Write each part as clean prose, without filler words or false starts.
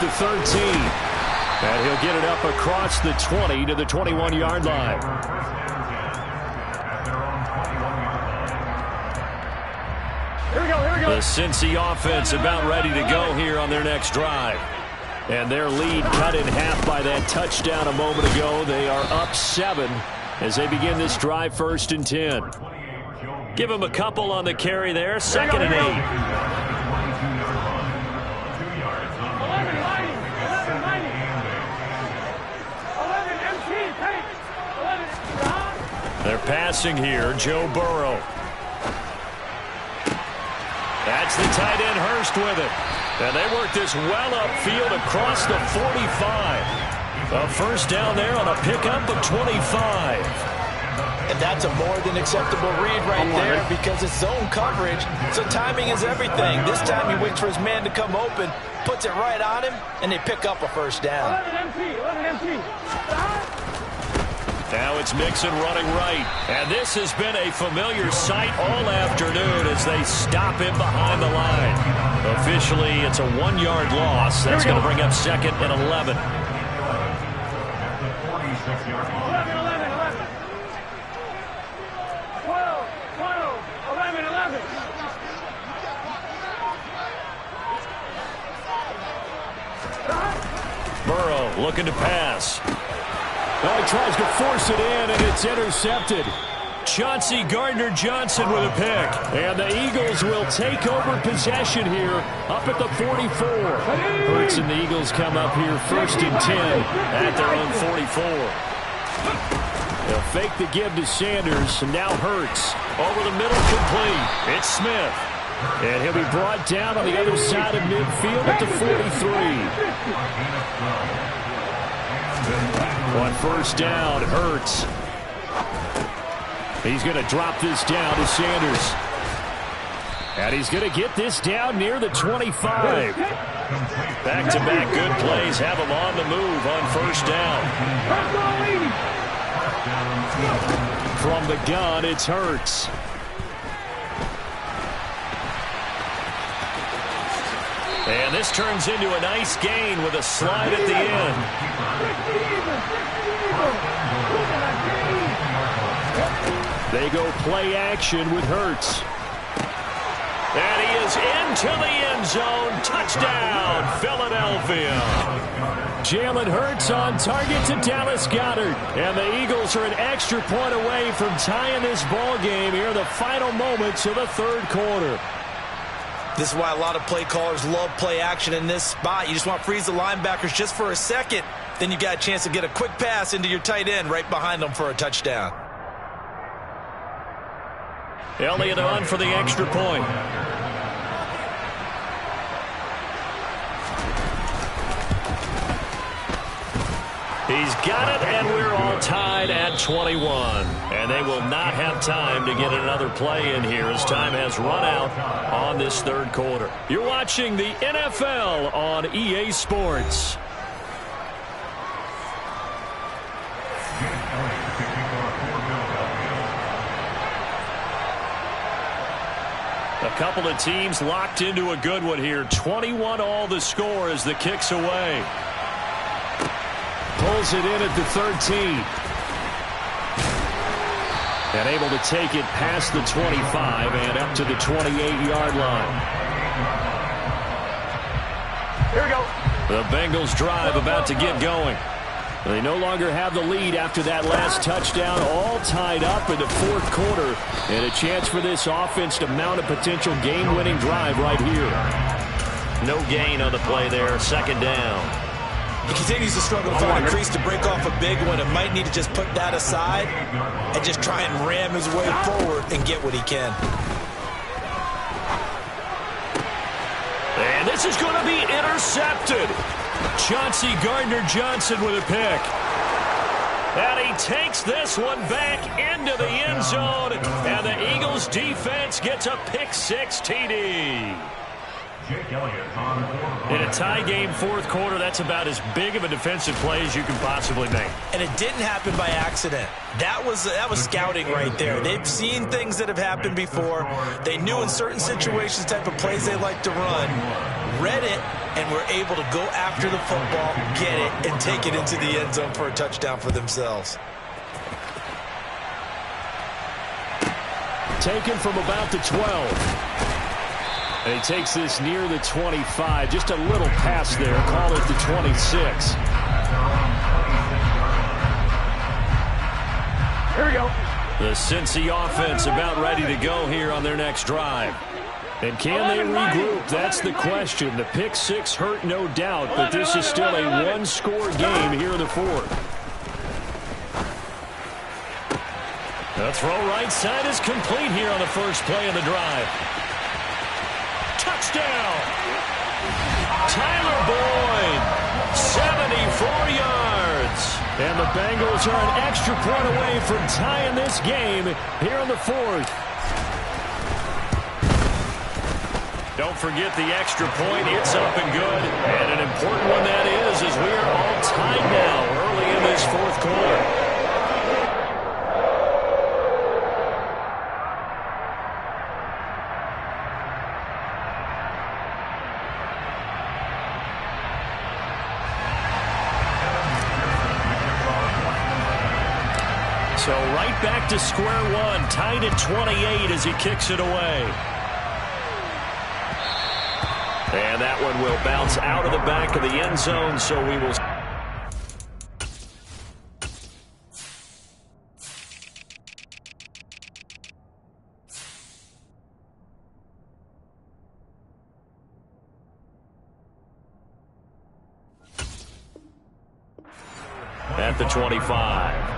the 13. And he'll get it up across the 20 to the 21-yard line. The Cincy offense about ready to go here on their next drive. And their lead cut in half by that touchdown a moment ago. They are up 7 as they begin this drive, 1st and 10. Give them a couple on the carry there, 2nd and 8. They're passing here, Joe Burrow. That's the tight end Hurst with it. And they work this well upfield across the 45. A first down there on a pickup of 25. And that's a more than acceptable read right there because it's zone coverage, so timing is everything. This time he waits for his man to come open, puts it right on him, and they pick up a first down. Now it's Mixon running right. And this has been a familiar sight all afternoon as they stop him behind the line. Officially, it's a 1-yard loss. That's going to bring up 2nd and 11. Burrow looking to pass. Well, he tries to force it in, and it's intercepted. Chauncey Gardner-Johnson with a pick. And the Eagles will take over possession here up at the 44. Hurts and the Eagles come up here 1st and 10 at their own 44. They'll fake the give to Sanders, and now Hurts. Over the middle, complete. It's Smith. And he'll be brought down on the other side of midfield at the 43. On first down, Hurts. He's going to drop this down to Sanders. And he's going to get this down near the 25. Back-to-back good plays have him on the move on first down. From the gun, it's Hurts. And this turns into a nice gain with a slide at the end. They go play action with Hurts. And he is into the end zone. Touchdown, Philadelphia. Jalen Hurts on target to Dallas Goedert. And the Eagles are an extra point away from tying this ball game here in the final moments of the 3rd quarter. This is why a lot of play callers love play action in this spot. You just want to freeze the linebackers just for a second. Then you got a chance to get a quick pass into your tight end right behind them for a touchdown. Elliott on for the extra point. He's got it, and we're all tied at 21. And they will not have time to get another play in here as time has run out on this 3rd quarter. You're watching the NFL on EA Sports. A couple of teams locked into a good one here. 21 all the score as the kick's away. Pulls it in at the 13. And able to take it past the 25 and up to the 28-yard line. Here we go. The Bengals drive about to get going. They no longer have the lead after that last touchdown, all tied up in the 4th quarter. And a chance for this offense to mount a potential game-winning drive right here. No gain on the play there, 2nd down. He continues to struggle to find a crease to break off a big one and might need to just put that aside and just try and ram his way forward and get what he can. And this is going to be intercepted. Chauncey Gardner-Johnson with a pick. And he takes this one back into the end zone. And the Eagles defense gets a pick-6 TD. In a tie game 4th quarter, that's about as big of a defensive play as you can possibly make. And it didn't happen by accident. That was scouting right there. They've seen things that have happened before. They knew in certain situations the type of plays they like to run, read it, and were able to go after the football, get it, and take it into the end zone for a touchdown for themselves. Taken from about the 12. And he takes this near the 25. Just a little pass there. Call it the 26. Here we go. The Cincy offense about ready to go here on their next drive. And can they regroup? That's the question. The pick six hurt, no doubt, but this is still a one-score game here in the fourth. The throw right side is complete here on the first play of the drive. Touchdown! Tyler Boyd, 74 yards. And the Bengals are an extra point away from tying this game here in the fourth. Don't forget the extra point. It's up and good. And an important one that is, as we are all tied now early in this fourth quarter. So right back to square one, tied at 28 as he kicks it away. And that one will bounce out of the back of the end zone, so we will... At the 25.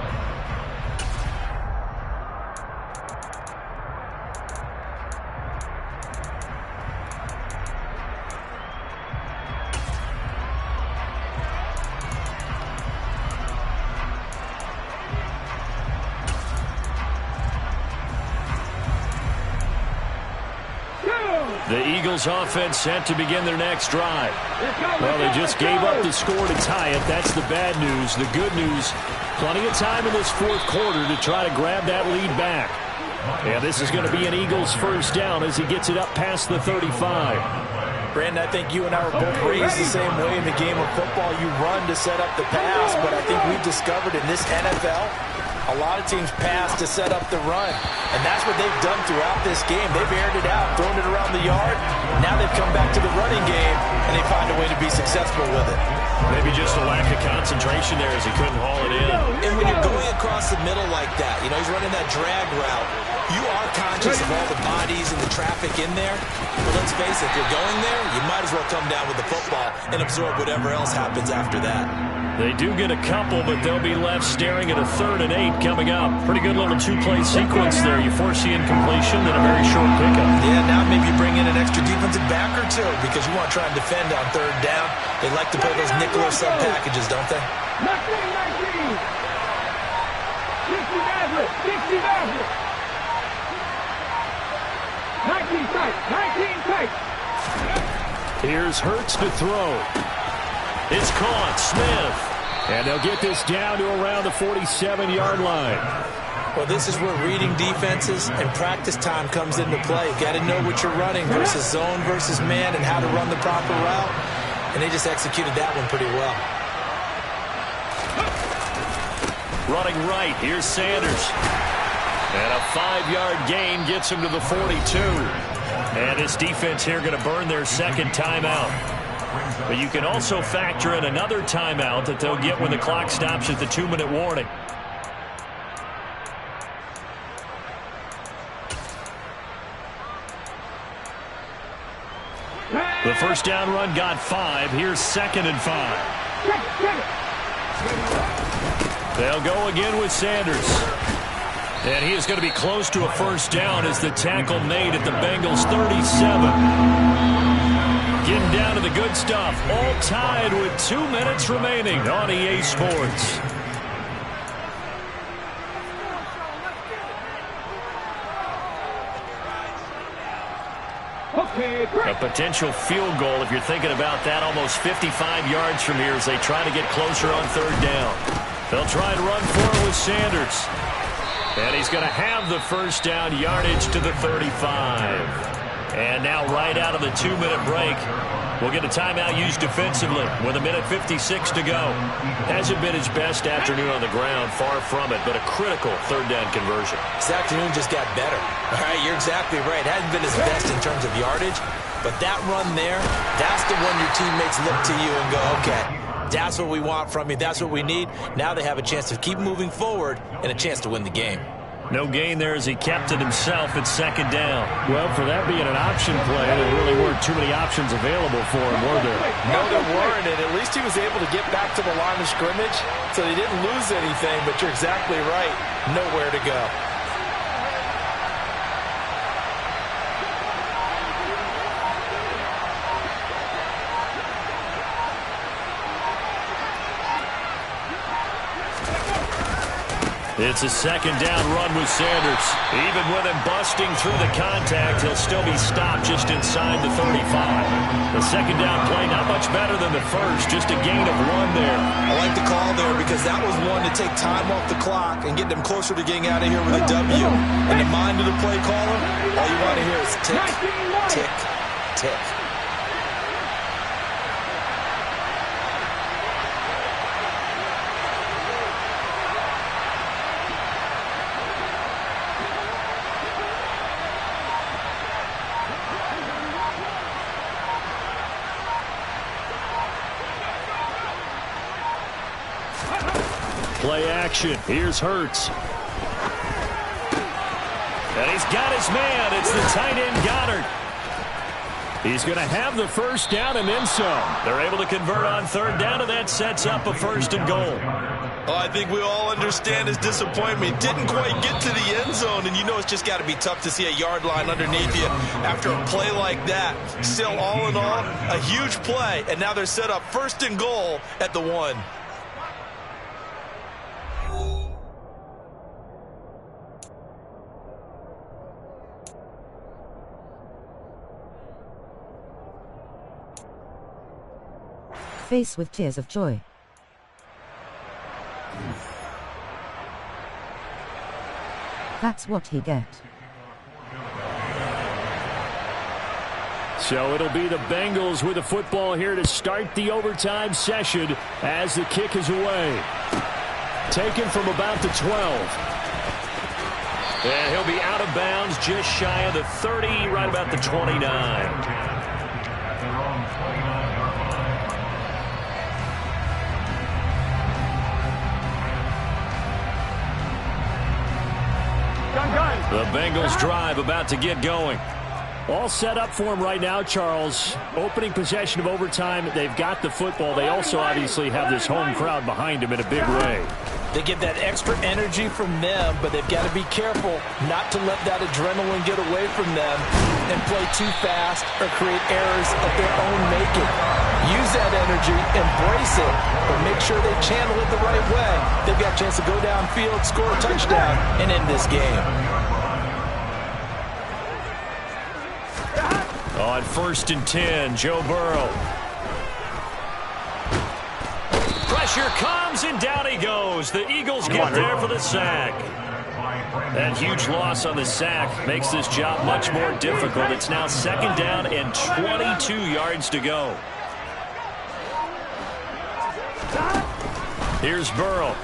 The Eagles offense set to begin their next drive. Well, they just gave up the score to tie it. That's the bad news. The good news, plenty of time in this fourth quarter to try to grab that lead back. And this is going to be an Eagles first down as he gets it up past the 35. Brandon, I think you and I were both raised the same way in the game of football. You run to set up the pass, but I think we've discovered in this NFL, a lot of teams pass to set up the run. And that's what they've done throughout this game. They've aired it out, thrown it around the yard. Now they've come back to the running game, and they find a way to be successful with it. Maybe just a lack of concentration there as he couldn't haul it in. And when you're going across the middle like that, you know, he's running that drag route, you are conscious of all the bodies and the traffic in there. But let's face it, if you're going there, you might as well come down with the football and absorb whatever else happens after that. They do get a couple, but they'll be left staring at a 3rd and 8 coming up. Pretty good little two-play sequence there. You force the incompletion, then a very short pickup. Yeah, now maybe you bring in an extra defensive back or two because you want to try and defend on 3rd down. They like to play those nickel or sub packages, don't they? 19. 60 Maverick. 19 tight. 19 tight. Here's Hurts to throw. It's caught. Smith. And they'll get this down to around the 47-yard line. Well, this is where reading defenses and practice time comes into play. Got to know what you're running versus zone versus man and how to run the proper route. And they just executed that one pretty well. Running right. Here's Sanders. And a 5-yard gain gets him to the 42. And this defense here going to burn their second timeout. But you can also factor in another timeout that they'll get when the clock stops at the 2-minute warning. The first down run got 5. Here's 2nd and 5. They'll go again with Sanders. And he is going to be close to a first down as the tackle made at the Bengals 37. Getting down to the good stuff. All tied with 2 minutes remaining on EA Sports. A potential field goal, if you're thinking about that, almost 55 yards from here as they try to get closer on 3rd down. They'll try and run for it with Sanders. And he's going to have the first down, yardage to the 35. And now right out of the 2-minute break, We'll get a timeout used defensively with 1:56 to go. Hasn't been his best afternoon on the ground, far from it, but a critical third down conversion. This afternoon just got better. All right, you're exactly right. Hasn't been his best in terms of yardage, but that run there, that's the one your teammates look to you and go, okay, that's what we want from you. That's what we need. Now they have a chance to keep moving forward and a chance to win the game. No gain there as he kept it himself at second down. Well, for that being an option play, there really weren't too many options available for him, were there? No, there weren't, and at least he was able to get back to the line of scrimmage, so he didn't lose anything, but you're exactly right. Nowhere to go. It's a second down run with Sanders. Even with him busting through the contact, he'll still be stopped just inside the 35. The second down play not much better than the first, just a gain of 1 there. I like the call there because that was one to take time off the clock and get them closer to getting out of here with a W. In the mind of the play caller, all you want to hear is tick, tick, tick. Play action. Here's Hurts. And he's got his man. It's the tight end Goddard. He's going to have the first down and then some. They're able to convert on third down, and that sets up a 1st and goal. Oh, I think we all understand his disappointment. Didn't quite get to the end zone, and you know it's just got to be tough to see a yard line underneath you after a play like that. Still, all in all, a huge play, and now they're set up 1st and goal at the 1. Face with tears of joy. That's what he get. So it'll be the Bengals with the football here to start the overtime session as the kick is away. Taken from about the 12. And he'll be out of bounds just shy of the 30, right about the 29. The Bengals drive about to get going. All set up for him right now, Charles. Opening possession of overtime. They've got the football. They also obviously have this home crowd behind them in a big way. They get that extra energy from them, but they've got to be careful not to let that adrenaline get away from them and play too fast or create errors of their own making. Use that energy, embrace it, but make sure they channel it the right way. They've got a chance to go downfield, score a touchdown, and end this game. On 1st and 10, Joe Burrow. Pressure comes, and down he goes. The Eagles get there for the sack. That huge loss on the sack makes this job much more difficult. It's now 2nd down and 22 yards to go. Here's Burrow.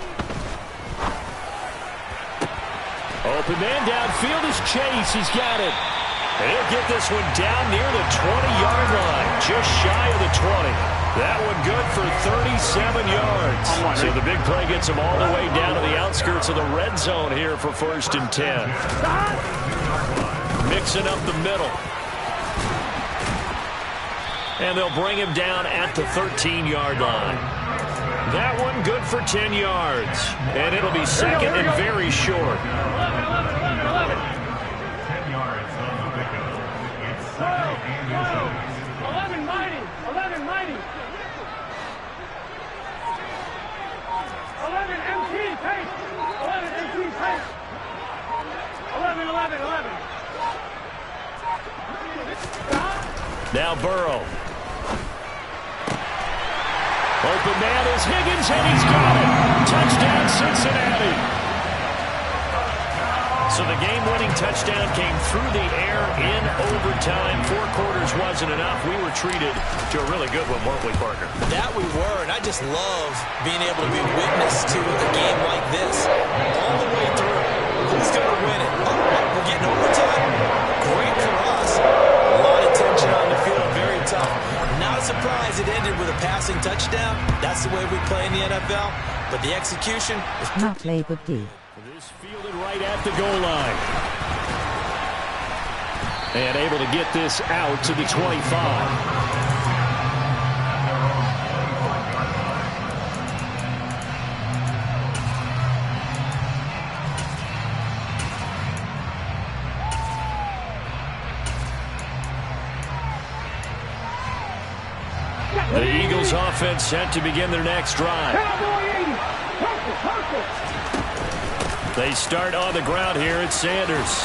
Open man downfield is Chase. He's got it. And he'll get this one down near the 20-yard line, just shy of the 20. That one good for 37 yards. So the big play gets him all the way down to the outskirts of the red zone here for 1st and 10. Mixing up the middle. And they'll bring him down at the 13-yard line. That one good for 10 yards. And it'll be 2nd and very short. 11 mighty. 11 MT pace. 11 MT pace. 11. Now Burrow. Open man is Higgins, and he's got it. Touchdown, Cincinnati. So the game-winning touchdown came through the air in overtime. 4 quarters wasn't enough. We were treated to a really good one, weren't we, partner? That we were, and I just love being able to be witness to a game like this all the way through. Who's going to win it? We're getting overtime. Great for us. A lot of tension on the field, very tough. Not a surprise it ended with a passing touchdown. That's the way we play in the NFL. But the execution was Not labeled D. This fielded right at the goal line. And able to get this out to the 25. The Eagles offense set to begin their next drive. They start on the ground here at Sanders.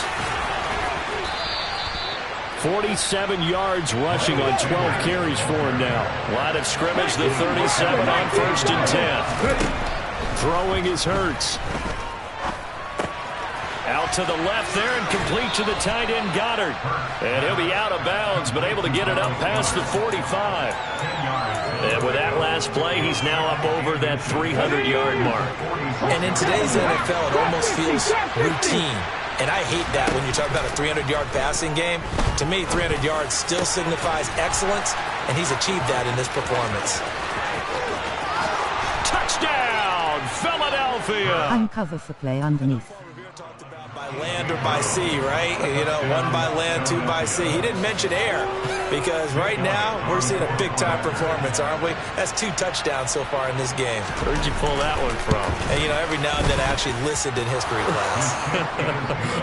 47 yards rushing on 12 carries for him now. Line of scrimmage, the 37 on 1st and 10. Throwing is Hurts. Out to the left there and complete to the tight end Goddard. And he'll be out of bounds, but able to get it up past the 45. And with that last play, he's now up over that 300-yard mark. And in today's NFL, it almost feels routine. And I hate that when you talk about a 300-yard passing game. To me, 300 yards still signifies excellence, and he's achieved that in this performance. Touchdown, Philadelphia! Uncover for play underneath. By land or by sea, right? You know, 1 by land, 2 by sea. He didn't mention air because right now we're seeing a big-time performance, aren't we? That's 2 touchdowns so far in this game. Where'd you pull that one from? And, you know, every now and then I actually listened in history class.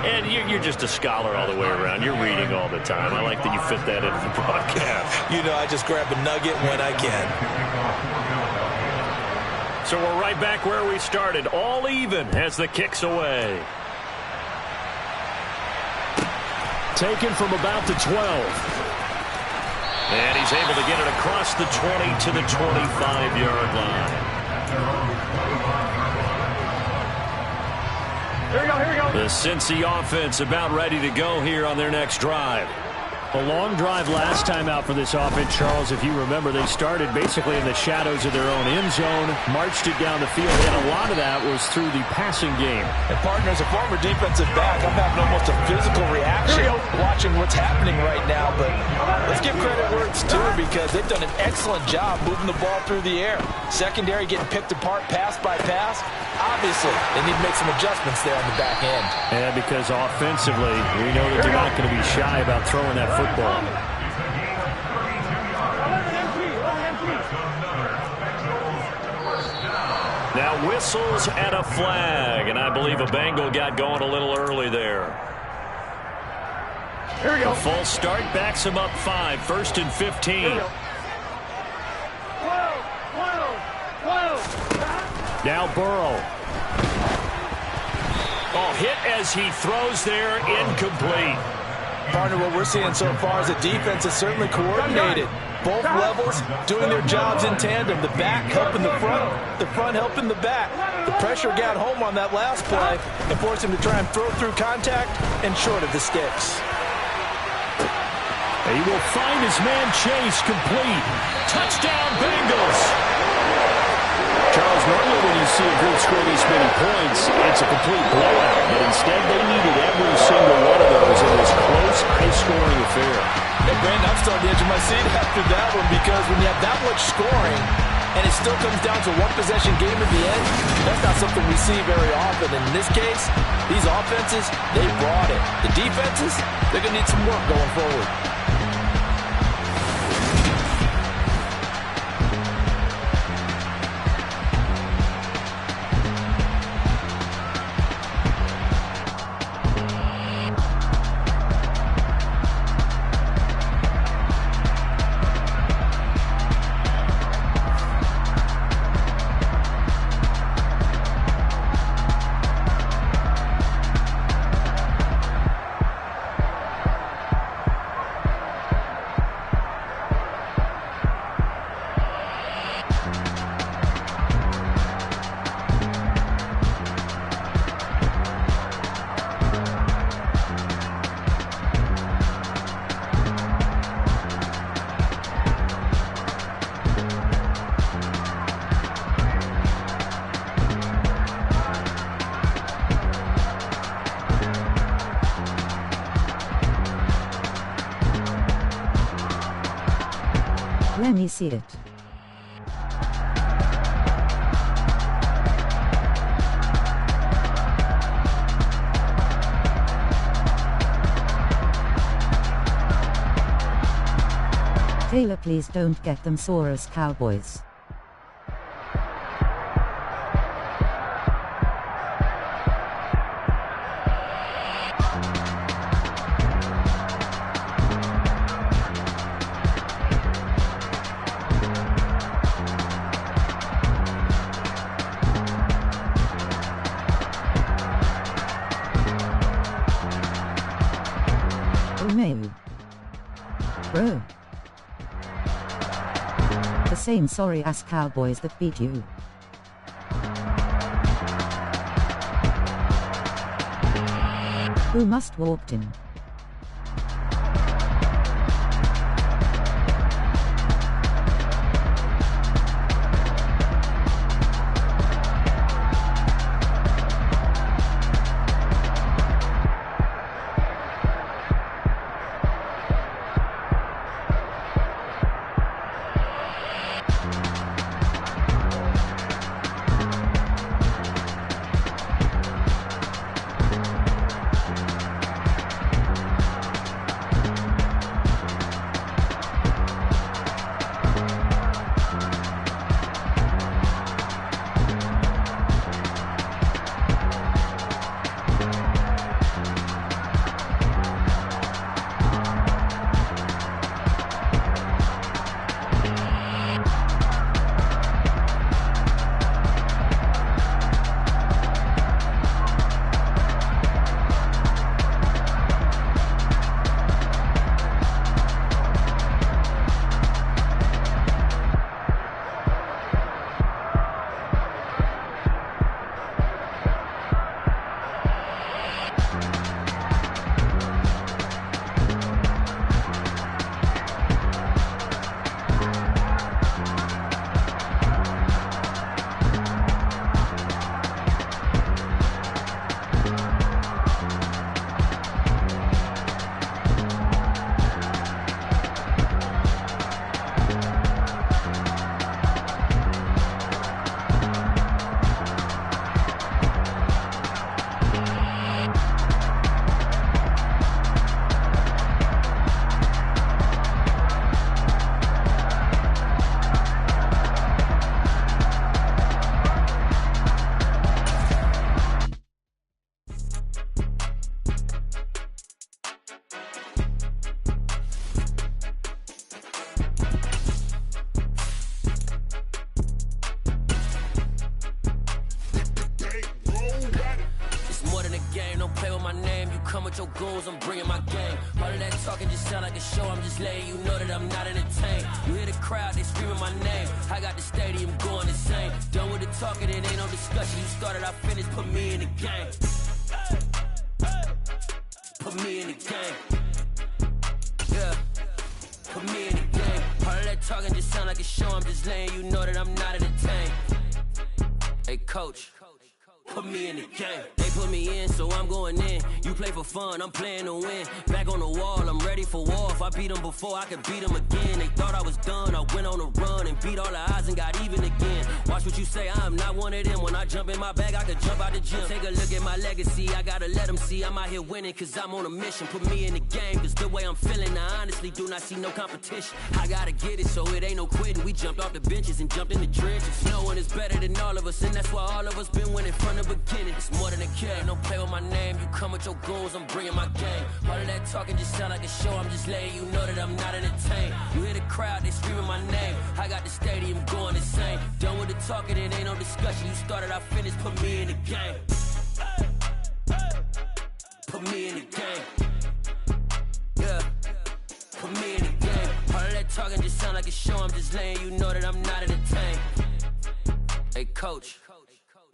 And you're just a scholar all the way around. You're reading all the time. I like that you fit that into the broadcast. You know, I just grab a nugget when I can. So we're right back where we started. All even as the kick's away. Taken from about the 12. And he's able to get it across the 20 to the 25-yard line. Here we go, here we go. The Cincy offense about ready to go here on their next drive. A long drive last time out for this offense, Charles. If you remember, they started basically in the shadows of their own end zone, marched it down the field, and a lot of that was through the passing game. And, partner, as a former defensive back, I'm having almost a physical reaction watching what's happening right now. But let's give credit where it's due because they've done an excellent job moving the ball through the air. Secondary getting picked apart pass by pass. Obviously, they need to make some adjustments there on the back end. And because offensively, we know that they're not going to be shy about throwing that football. Now whistles and a flag, and I believe a Bengal got going a little early there. Here we go. A false start backs him up 5, 1st and 15. Now Burrow. Oh, hit as he throws there, incomplete. Partner, what we're seeing so far is the defense is certainly coordinated. Both levels doing their jobs in tandem. The back helping the front helping the back. The pressure got home on that last play and forced him to try and throw through contact and short of the sticks. He will find his man Chase complete. Touchdown Bengals. Charles, normally when you see a group score this many points, it's a complete blowout. But instead, they needed every single one of those in this close, high-scoring affair. Hey, Brandon, I'm still on the edge of my seat after that one because when you have that much scoring and it still comes down to one possession game at the end, that's not something we see very often. And in this case, these offenses, they brought it. The defenses, they're going to need some work going forward. Let me see it. Taylor, please don't get them Soros Cowboys. Bro. The same sorry ass Cowboys that beat you. Who must walked in? Your goals, I'm bringing my game. All of that talking just sound like a show. I'm just letting you know that I'm not entertained. You hear the crowd, they screaming my name. I got the stadium going insane. Done with the talking, it ain't no discussion. You started, I finished, put me in the game. Put me in the game. Yeah, put me in the game. All of that talking just sound like a show. I'm just letting you know that I'm not entertained. Hey, coach, put me in the game. They put me in, so I'm going in. You play for fun, I'm playing to win. Back on the wall, I'm ready for war. If I beat them before, I could beat them again. They thought I was done, I went on a run and beat all the odds and got even again. Watch what you say, I'm not one of them. When I jump in my bag, I could jump out the gym. Take a look at my legacy, I gotta let them see I'm out here winning, cause I'm on a mission. Put me in the game, cause the way I'm feeling, I honestly do not see no competition. I gotta get it, so it ain't no quitting. We jumped off the benches and jumped in the trenches. No one is better than all of us, and that's why all of us been winning from the beginning. It's more than a kid, don't play with my name. You come with your goals, I'm bringing my game. All of that talking just sound like a show. I'm just letting you know that I'm not entertained. You hear the crowd, they screaming my name. I got the stadium going insane. Done with the talking, it ain't no discussion. You started, I finished, put me in the game. Put me in the game. Yeah, put me in the game. All of that talking just sound like a show. I'm just letting you know that I'm not entertained. Hey, coach,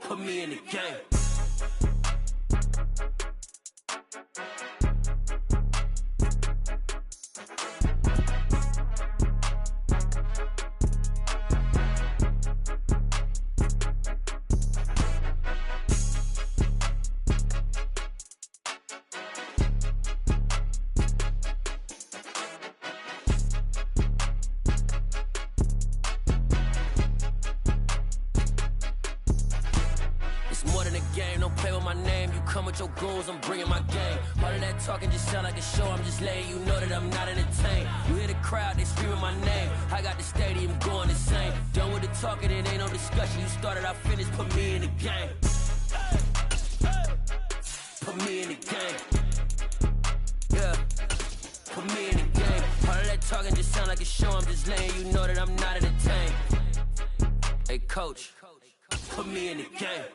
put me in the game. game. Don't play with my name. You come with your goons, I'm bringing my game. All of that talking just sound like a show. I'm just letting you know that I'm not entertained. You hear the crowd, they screaming my name. I got the stadium going insane. Done with the talking, it ain't no discussion. You started, I finished, put me in the game. Put me in the game. Yeah. Put me in the game. All of that talking just sound like a show. I'm just letting you know that I'm not entertained. Hey, coach, put me in the game.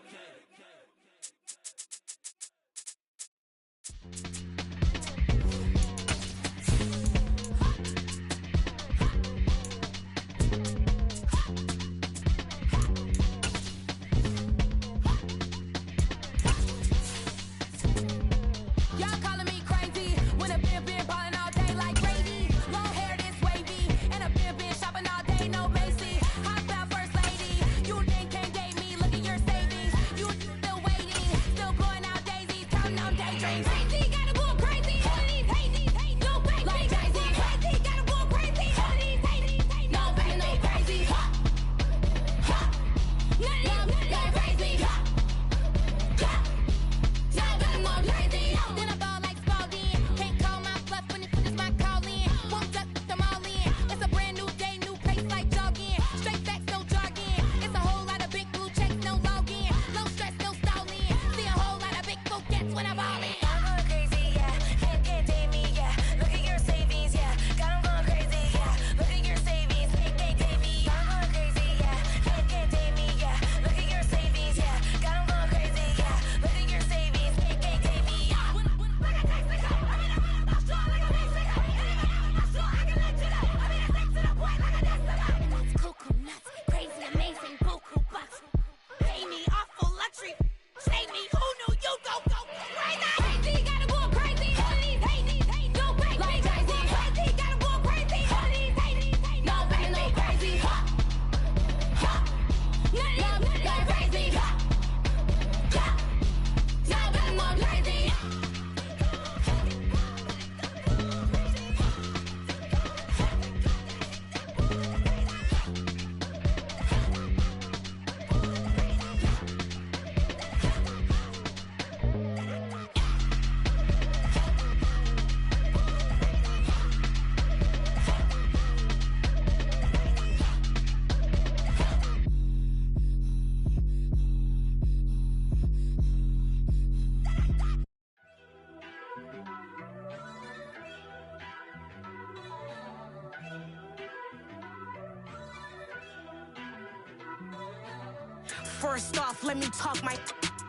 First off, let me talk my...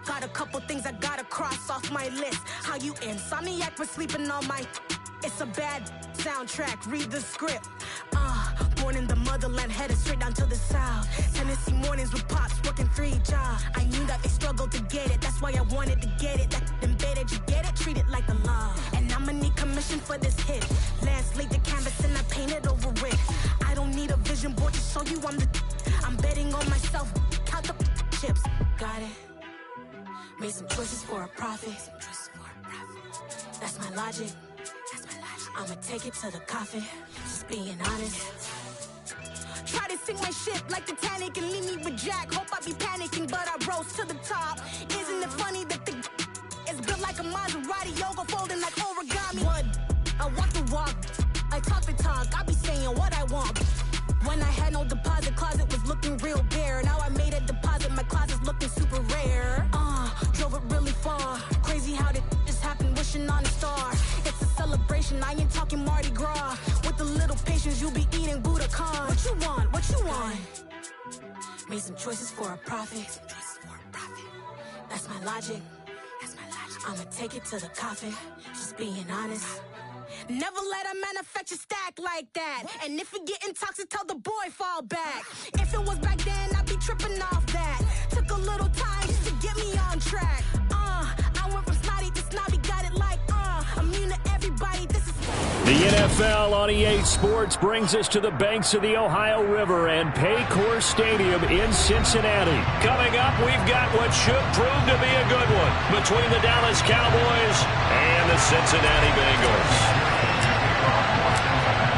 Got a couple things I gotta cross off my list. How you insomniac for sleeping on my... It's a bad soundtrack, read the script. Born in the motherland, headed straight down to the south. Tennessee mornings with pops, working 3 jobs. I knew that they struggled to get it, that's why I wanted to get it. That embedded, you get it, treat it like a law. And I'ma need commission for this hit. Lance laid the canvas and I painted over it. I don't need a vision board to show you I'm the... I'm betting on myself, count the chips. Got it. Made some choices for a profit. That's my logic. I'ma take it to the coffin. Just being honest. Try to sink my ship like Titanic and leave me with Jack. Hope I be panicking, but I rose to the top. Isn't it funny that the is built like a Maserati, yoga folding like origami? What? I walk the walk. I talk the talk. I be saying what I want. When I had no deposit, closet was looking real bare. Now I made a deposit, my closet's looking super rare. Drove it really far. Crazy how did this happen, wishing on a star. It's a celebration, I ain't talking Mardi Gras. With a little patience, you'll be eating Budokan. What you want? What you want? Made some choices for a profit. That's my logic. I'ma take it to the coffin. Just being honest. Never let a manufacture stack like that. And if it getting toxic, tell the boy fall back. If it was back then, I'd be tripping off that. Took a little time just to get me on track. I went from snotty to snobby, got it like, I'm immune to everybody, this is... The NFL on EA Sports brings us to the banks of the Ohio River and Paycor Stadium in Cincinnati. Coming up, we've got what should prove to be a good one between the Dallas Cowboys and the Cincinnati Bengals.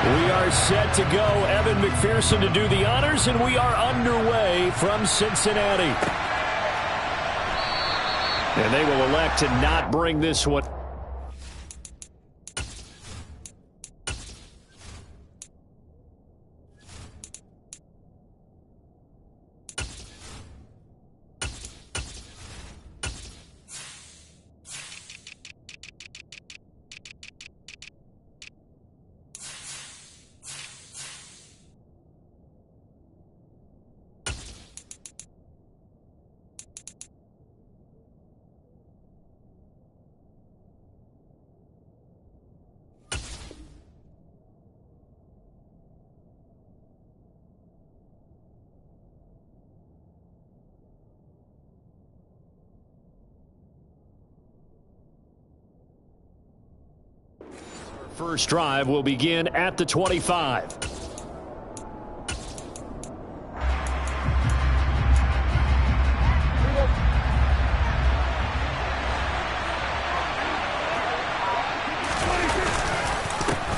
We are set to go. Evan McPherson to do the honors, and we are underway from Cincinnati. And they will elect to not bring this one. First drive will begin at the 25.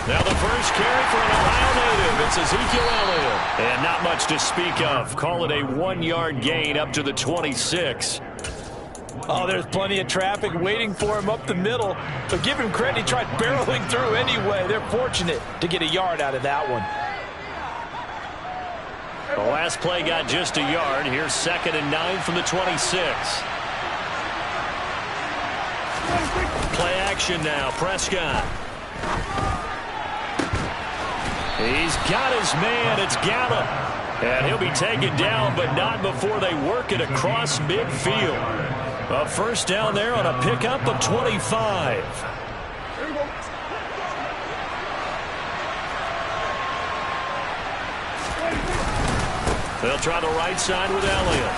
Now the first carry for an Ohio native. It's Ezekiel Elliott. And not much to speak of. Call it a 1-yard gain up to the 26. Oh, there's plenty of traffic waiting for him up the middle. But give him credit, he tried barreling through anyway. They're fortunate to get a yard out of that one. The last play got just a yard. Here's 2nd and 9 from the 26. Play action now. Prescott. He's got his man. It's Gallup. And he'll be taken down, but not before they work it across midfield. A first down there on a pickup of 25. They'll try the right side with Elliott,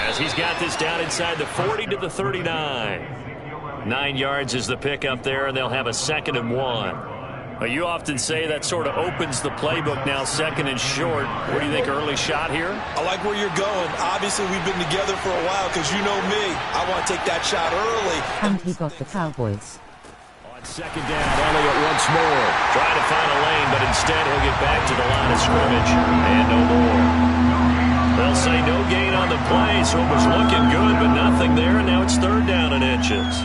as he's got this down inside the 40 to the 39. 9 yards is the pickup there, and they'll have a 2nd and 1. You often say that sort of opens the playbook now, 2nd and short. What do you think, early shot here? I like where you're going. Obviously, we've been together for a while because you know me. I want to take that shot early. And he got the Cowboys. On 2nd down, Elliott once more. Trying to find a lane, but instead he'll get back to the line of scrimmage. And no more. They'll say no gain on the play, so it was looking good, but nothing there, and now it's 3rd down and inches.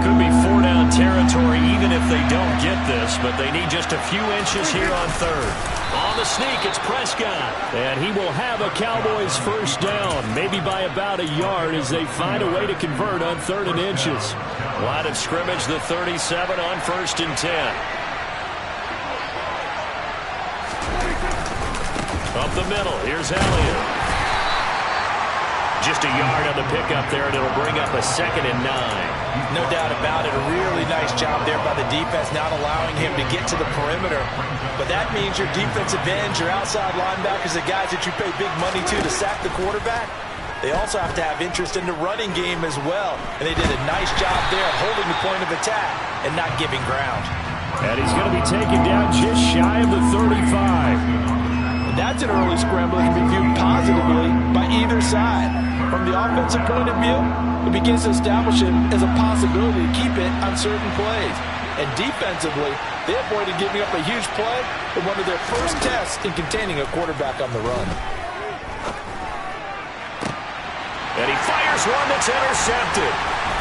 Could be 4-down territory even if they don't get this, but they need just a few inches here on 3rd. On the sneak, it's Prescott, and he will have a Cowboys first down, maybe by about a yard as they find a way to convert on 3rd and inches. Line of scrimmage, the 37 on 1st and 10. Up the middle, here's Elliott. Just a yard on the pickup there, and it'll bring up a 2nd and 9. No doubt about it. A really nice job there by the defense, not allowing him to get to the perimeter. But that means your defensive ends, your outside linebackers, the guys that you pay big money to sack the quarterback, they also have to have interest in the running game as well. And they did a nice job there of holding the point of attack and not giving ground. And he's going to be taken down just shy of the 35. That's an early scramble that can be viewed positively by either side. From the offensive point of view, it begins to establish it as a possibility to keep it on certain plays. And defensively, they avoided giving up a huge play in one of their first tests in containing a quarterback on the run. And he fires one that's intercepted.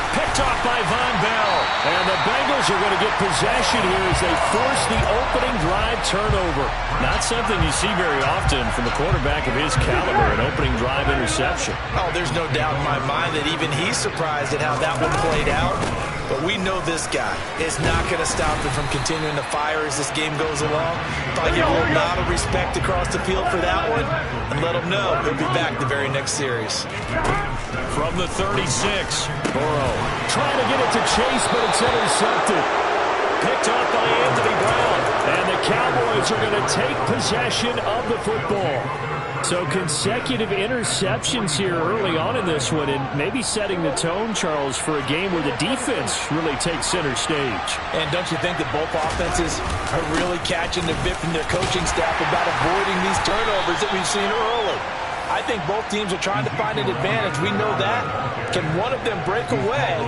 Picked off by Von Bell. And the Bengals are going to get possession here as they force the opening drive turnover. Not something you see very often from a quarterback of his caliber, an opening drive interception. Oh, there's no doubt in my mind that even he's surprised at how that one played out. But we know this guy is not going to stop him from continuing to fire as this game goes along. Probably give a little nod of respect across the field for that one and let him know he'll be back the very next series. From the 36, Burrow trying to get it to Chase, but it's intercepted. Picked off by Anthony Brown. And the Cowboys are going to take possession of the football. So consecutive interceptions here early on in this one, and maybe setting the tone, Charles, for a game where the defense really takes center stage. And don't you think that both offenses are really catching the bit from their coaching staff about avoiding these turnovers that we've seen early? I think both teams are trying to find an advantage. We know that. Can one of them break away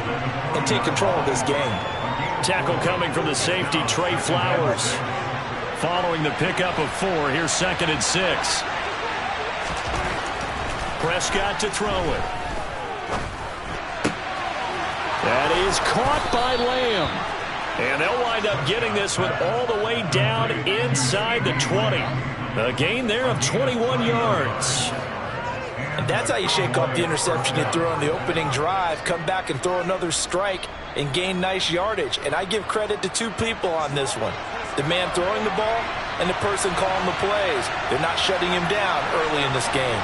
and take control of this game? Tackle coming from the safety, Trey Flowers. Following the pickup of 4, here's 2nd and 6. Prescott to throw it. That is caught by Lamb. And they'll wind up getting this one all the way down inside the 20. A gain there of 21 yards. And that's how you shake off the interception you threw on the opening drive, come back and throw another strike and gain nice yardage. And I give credit to two people on this one. The man throwing the ball and the person calling the plays. They're not shutting him down early in this game.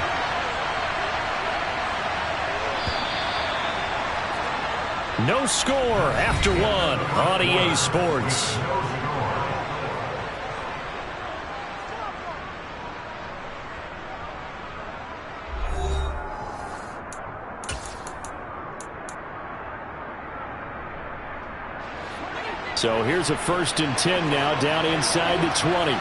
No score after one on EA Sports. So here's a 1st and 10 now down inside the 20.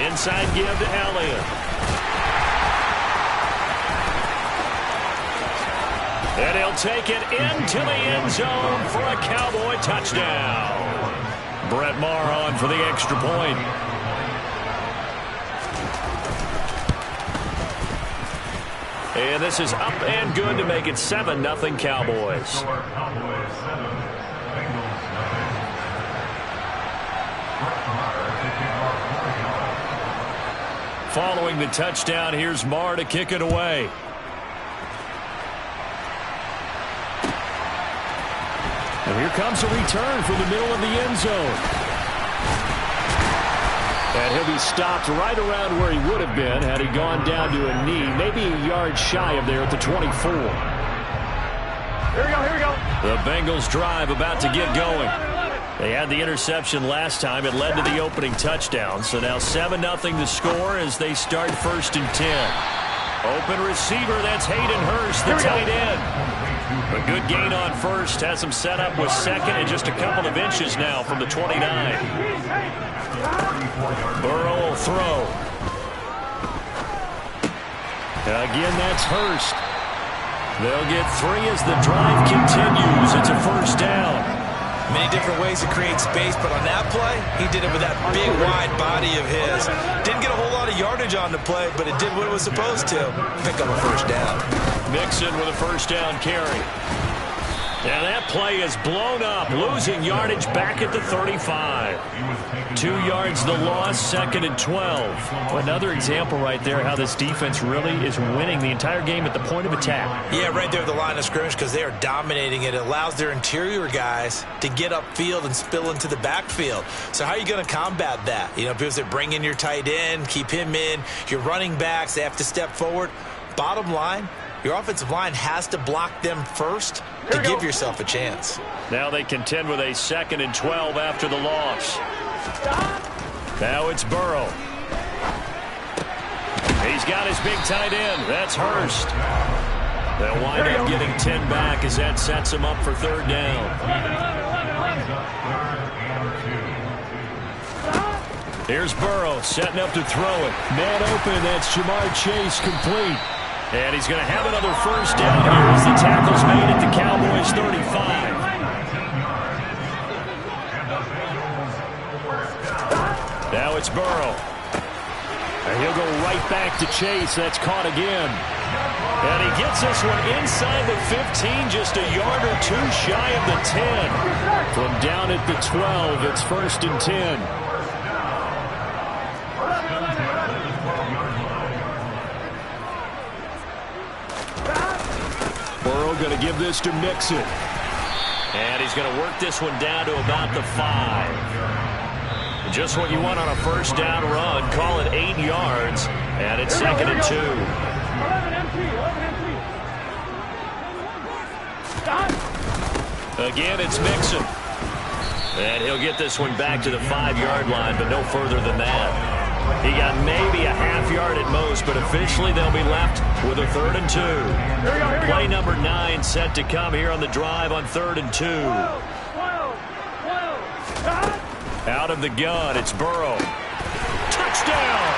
Inside give to Elliott. And he'll take it into the end zone for a Cowboy touchdown. Brett Maher on for the extra point. And this is up and good to make it 7-0 Cowboys. Following the touchdown, here's Maher to kick it away. And here comes a return from the middle of the end zone. And he'll be stopped right around where he would have been had he gone down to a knee, maybe a yard shy of there at the 24. Here we go, here we go. The Bengals drive about to get going. They had the interception last time. It led to the opening touchdown. So now 7-0 the score as they start 1st and 10. Open receiver, that's Hayden Hurst, the tight end. A good gain on first, has him set up with second and just a couple of inches now from the 29. Burrow will throw. Again, that's Hurst. They'll get 3 as the drive continues. It's a 1st down. Many different ways to create space, but on that play, he did it with that big, wide body of his. Didn't get a whole lot of yardage on the play, but it did what it was supposed to. Pick up a 1st down. Mixon with a 1st down carry. And that play is blown up, losing yardage back at the 35. 2 yards the loss, 2nd and 12. Another example right there how this defense really is winning the entire game at the point of attack. Yeah, right there at the line of scrimmage because they are dominating it. It allows their interior guys to get upfield and spill into the backfield. So how are you going to combat that? You know, because they bring in your tight end, keep him in. Your running backs, they have to step forward. Bottom line, your offensive line has to block them first to give yourself a chance. Now they contend with a 2nd and 12 after the loss. Now it's Burrow. He's got his big tight end. That's Hurst. They'll wind up getting 10 back as that sets him up for 3rd down. Here's Burrow setting up to throw it. Man open, that's Jamar Chase complete. And he's going to have another 1st down here as the tackle's made at the Cowboys 35. Now it's Burrow. And he'll go right back to Chase. That's caught again. And he gets this one inside the 15, just a yard or 2 shy of the 10. From down at the 12, it's 1st and 10. Going to give this to Mixon. And he's going to work this one down to about the 5. Just what you want on a 1st down run. Call it 8 yards. And it's 2nd and 2. Again, it's Mixon. And he'll get this one back to the 5-yard line, but no further than that. He got maybe a half yard at most, but officially they'll be left with a 3rd and 2. Play number 9 set to come here on the drive on 3rd and 2. Out of the gun, it's Burrow. Touchdown!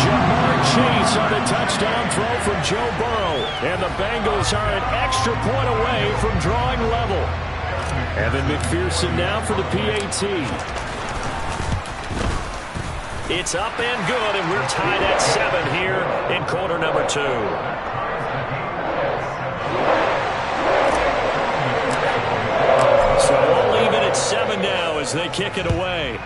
Jamar Chase on a touchdown throw from Joe Burrow. And the Bengals are an extra point away from drawing level. Evan McPherson now for the PAT. It's up and good, and we're tied at 7 here in quarter number 2. So all even at 7 now as they kick it away.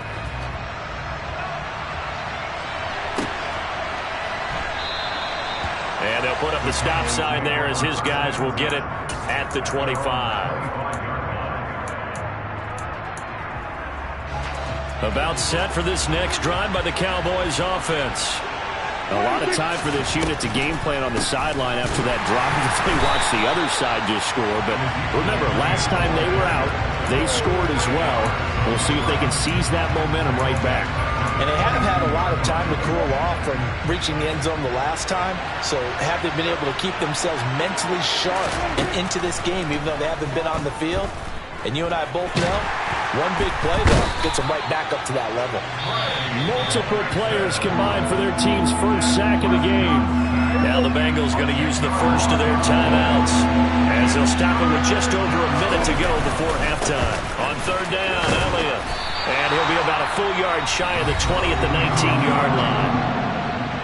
And they'll put up the stop sign there as his guys will get it at the 25. About set for this next drive by the Cowboys offense. A lot of time for this unit to game plan on the sideline after that drop as they watch the other side just score. But remember, last time they were out, they scored as well. We'll see if they can seize that momentum right back. And they haven't had a lot of time to cool off from reaching the end zone the last time. So have they been able to keep themselves mentally sharp and into this game even though they haven't been on the field? And you and I both know, one big play, though, gets them right back up to that level. Multiple players combined for their team's first sack of the game. Now the Bengals going to use the first of their timeouts as they'll stop it with just over a minute to go before halftime. On third down, Elliott. And he'll be about a full yard shy of the 20 at the 19-yard line.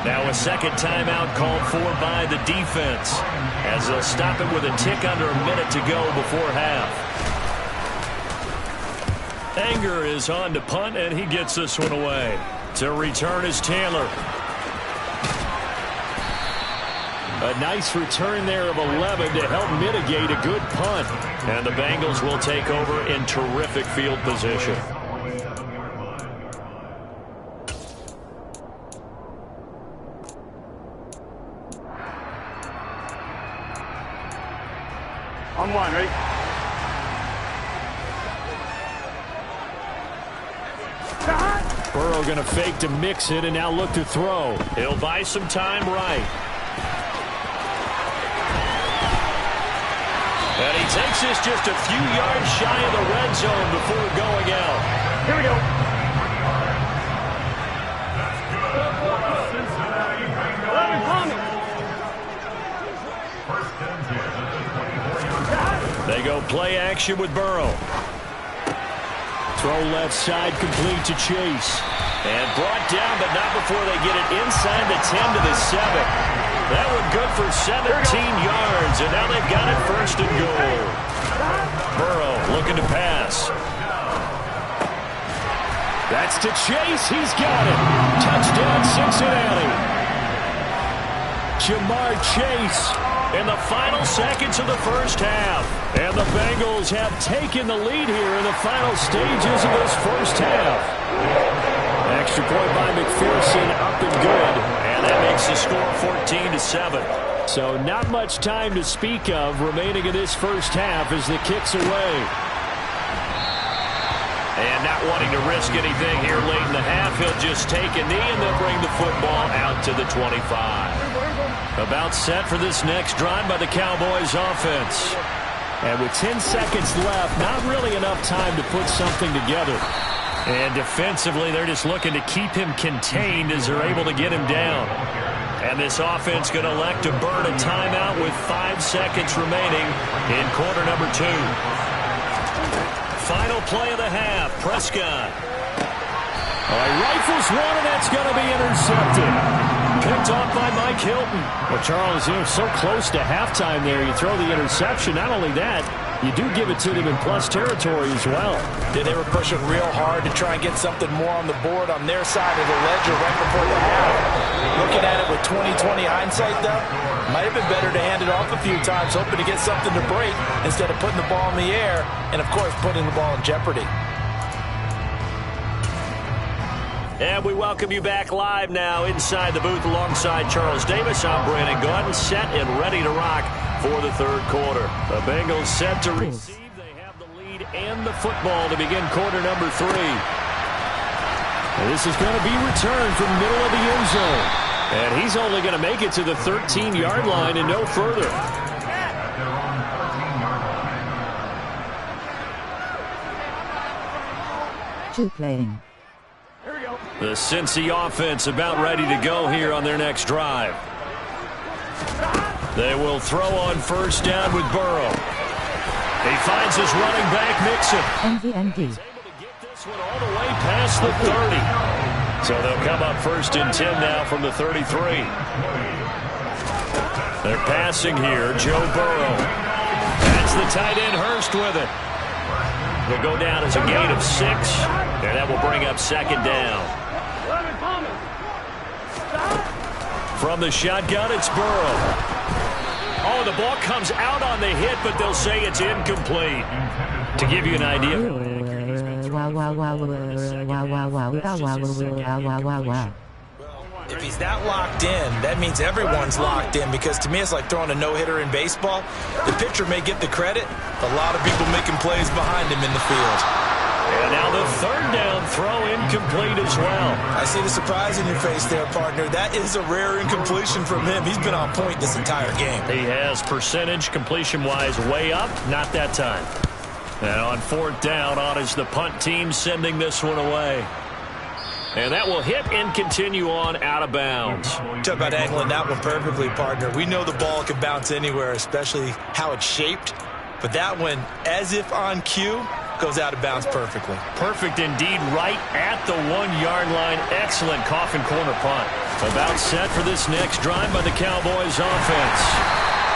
Now a second timeout called for by the defense as they'll stop it with a tick under a minute to go before half. Anger is on to punt, and he gets this one away. To return is Taylor. A nice return there of 11 to help mitigate a good punt. And the Bengals will take over in terrific field position. On one, ready? Burrow going to fake to mix it and now look to throw. He'll buy some time right. And he takes this just a few yards shy of the red zone before going out. Here we go. They go play action with Burrow. Throw left side complete to Chase. And brought down, but not before they get it inside the 10 to the 7. That one good for 17 yards, and now they've got it first and goal. Burrow looking to pass. That's to Chase. He's got it. Touchdown, Cincinnati. Jamar Chase in the final seconds of the first half. And the Bengals have taken the lead here in the final stages of this first half. Extra point by McPherson, up and good. And that makes the score 14-7. So not much time to speak of remaining in this first half as the kick's away. And not wanting to risk anything here late in the half, he'll just take a knee and they'll bring the football out to the 25. About set for this next drive by the Cowboys offense. And with 10 seconds left, not really enough time to put something together. And defensively, they're just looking to keep him contained as they're able to get him down. And this offense going to elect to burn a timeout with 5 seconds remaining in quarter number 2. Final play of the half, Prescott. He rifles one, and that's going to be intercepted. Picked off by Mike Hilton. Well, Charles, so close to halftime there. You throw the interception. Not only that, you do give it to them in plus territory as well. Yeah, they were pushing real hard to try and get something more on the board on their side of the ledger right before the half. Looking at it with 20/20 hindsight, though, might have been better to hand it off a few times, hoping to get something to break instead of putting the ball in the air and, of course, putting the ball in jeopardy. And we welcome you back live now inside the booth alongside Charles Davis. I'm Brandon Gaudin, set and ready to rock for the third quarter. The Bengals set to receive. They have the lead and the football to begin quarter number 3. And this is going to be returned from middle of the end zone. And he's only going to make it to the 13-yard line and no further. Two playing. The Cincy offense about ready to go here on their next drive. They will throw on first down with Burrow. He finds his running back, Mixon. MVND. He's able to get this one all the way past the 30. So they'll come up 1st and 10 now from the 33. They're passing here. Joe Burrow. That's the tight end, Hurst, with it. They'll go down as a gain of 6, and that will bring up 2nd down. From the shotgun, it's Burrow. Oh, the ball comes out on the hit, but they'll say it's incomplete. To give you an idea. If he's that locked in, that means everyone's locked in, because to me it's like throwing a no-hitter in baseball. The pitcher may get the credit, a lot of people making plays behind him in the field. And now the 3rd down throw incomplete as well. I see the surprise in your face there, partner. That is a rare incompletion from him. He's been on point this entire game. He has percentage completion-wise way up, not that time. And on 4th down, on is the punt team sending this one away. And that will hit and continue on out of bounds. Talk about angling that one perfectly, partner. We know the ball can bounce anywhere, especially how it's shaped. But that one, as if on cue, goes out of bounds perfectly. Perfect indeed, right at the 1-yard line. Excellent coffin corner punt. About set for this next drive by the Cowboys offense.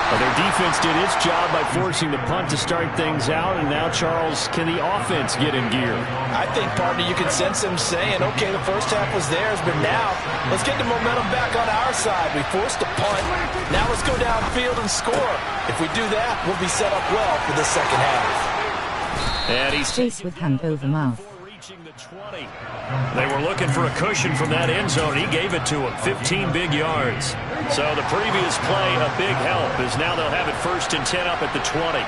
Well, their defense did its job by forcing the punt to start things out, and now, Charles, can the offense get in gear? I think, partner, you can sense them saying, okay, the first half was theirs, but now let's get the momentum back on our side. We forced the punt. Now let's go downfield and score. If we do that, we'll be set up well for the second half. And he's Chase with hand over mouth. reaching the 20. They were looking for a cushion from that end zone. He gave it to him, 15 big yards. So the previous play, a big help, as now they'll have it 1st and 10 up at the 20.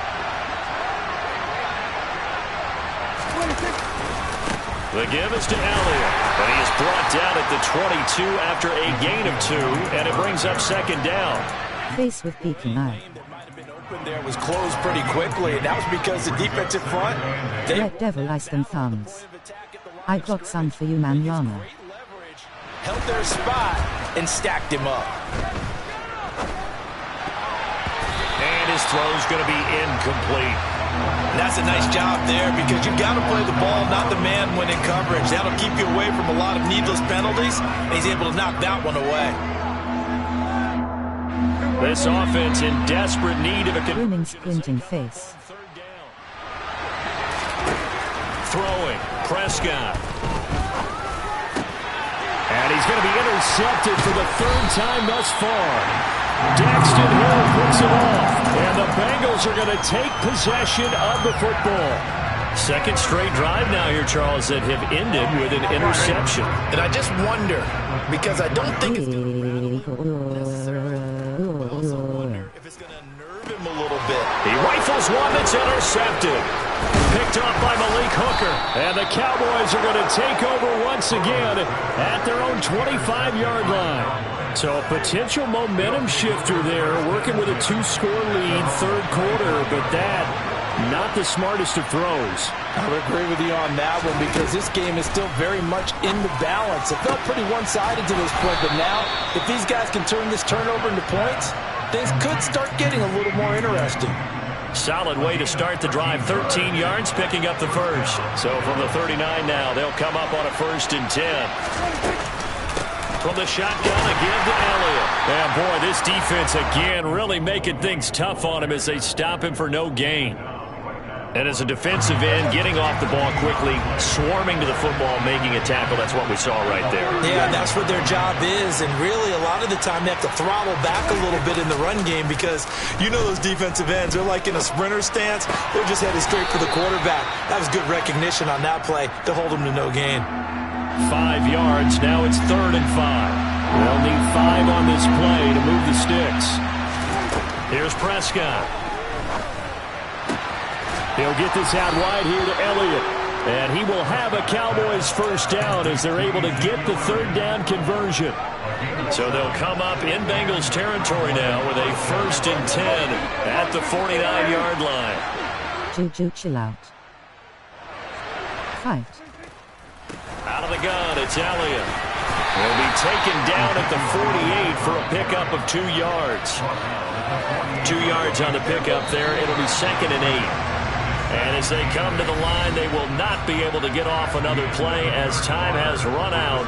The give is to Elliott, but he is brought down at the 22 after a gain of 2, and it brings up 2nd down. Face with peeking eye. There was closed pretty quickly, and that was because the defensive front, Red Devil Ice and Thumbs. I got some for you, manana. held their spot and stacked him up. And his throw's going to be incomplete. And that's a nice job there, because you've got to play the ball, not the man when in coverage. That'll keep you away from a lot of needless penalties, and he's able to knock that one away. This offense in desperate need of a Grooming squinting face. Throwing, Prescott. And he's going to be intercepted for the 3rd time thus far. Daxton Hill picks it off, and the Bengals are going to take possession of the football. 2nd straight drive now here, Charles, that have ended with an interception. And I just wonder, because I don't think it's going to nerve him a little bit. He rifles one that's intercepted. Picked off by Malik Hooker. And the Cowboys are going to take over once again at their own 25-yard line. So a potential momentum shifter there, working with a 2-score lead, 3rd quarter, but that, not the smartest of throws. I would agree with you on that one, because this game is still very much in the balance. It felt pretty one-sided to this point, but now, if these guys can turn this turnover into points, things could start getting a little more interesting. Solid way to start the drive. 13 yards, picking up the first. So from the 39 now, they'll come up on a 1st and 10. From the shotgun, a give to Elliott. And boy, this defense again really making things tough on him as they stop him for no gain. And as a defensive end, getting off the ball quickly, swarming to the football, making a tackle. That's what we saw right there. Yeah, that's what their job is. And really, a lot of the time, they have to throttle back a little bit in the run game, because you know those defensive ends, they're like in a sprinter stance. They're just headed straight for the quarterback. That was good recognition on that play to hold him to no gain. 5 yards. Now it's 3rd and 5. They'll need 5 on this play to move the sticks. Here's Prescott. He'll get this out wide here to Elliott. And he will have a Cowboys 1st down as they're able to get the 3rd down conversion. So they'll come up in Bengals territory now with a 1st and 10 at the 49-yard line. Juju, chill out. Fight. Out of the gun, it's Elliott. He'll be taken down at the 48 for a pickup of 2 yards. 2 yards on the pickup there. It'll be 2nd and 8. And as they come to the line, they will not be able to get off another play as time has run out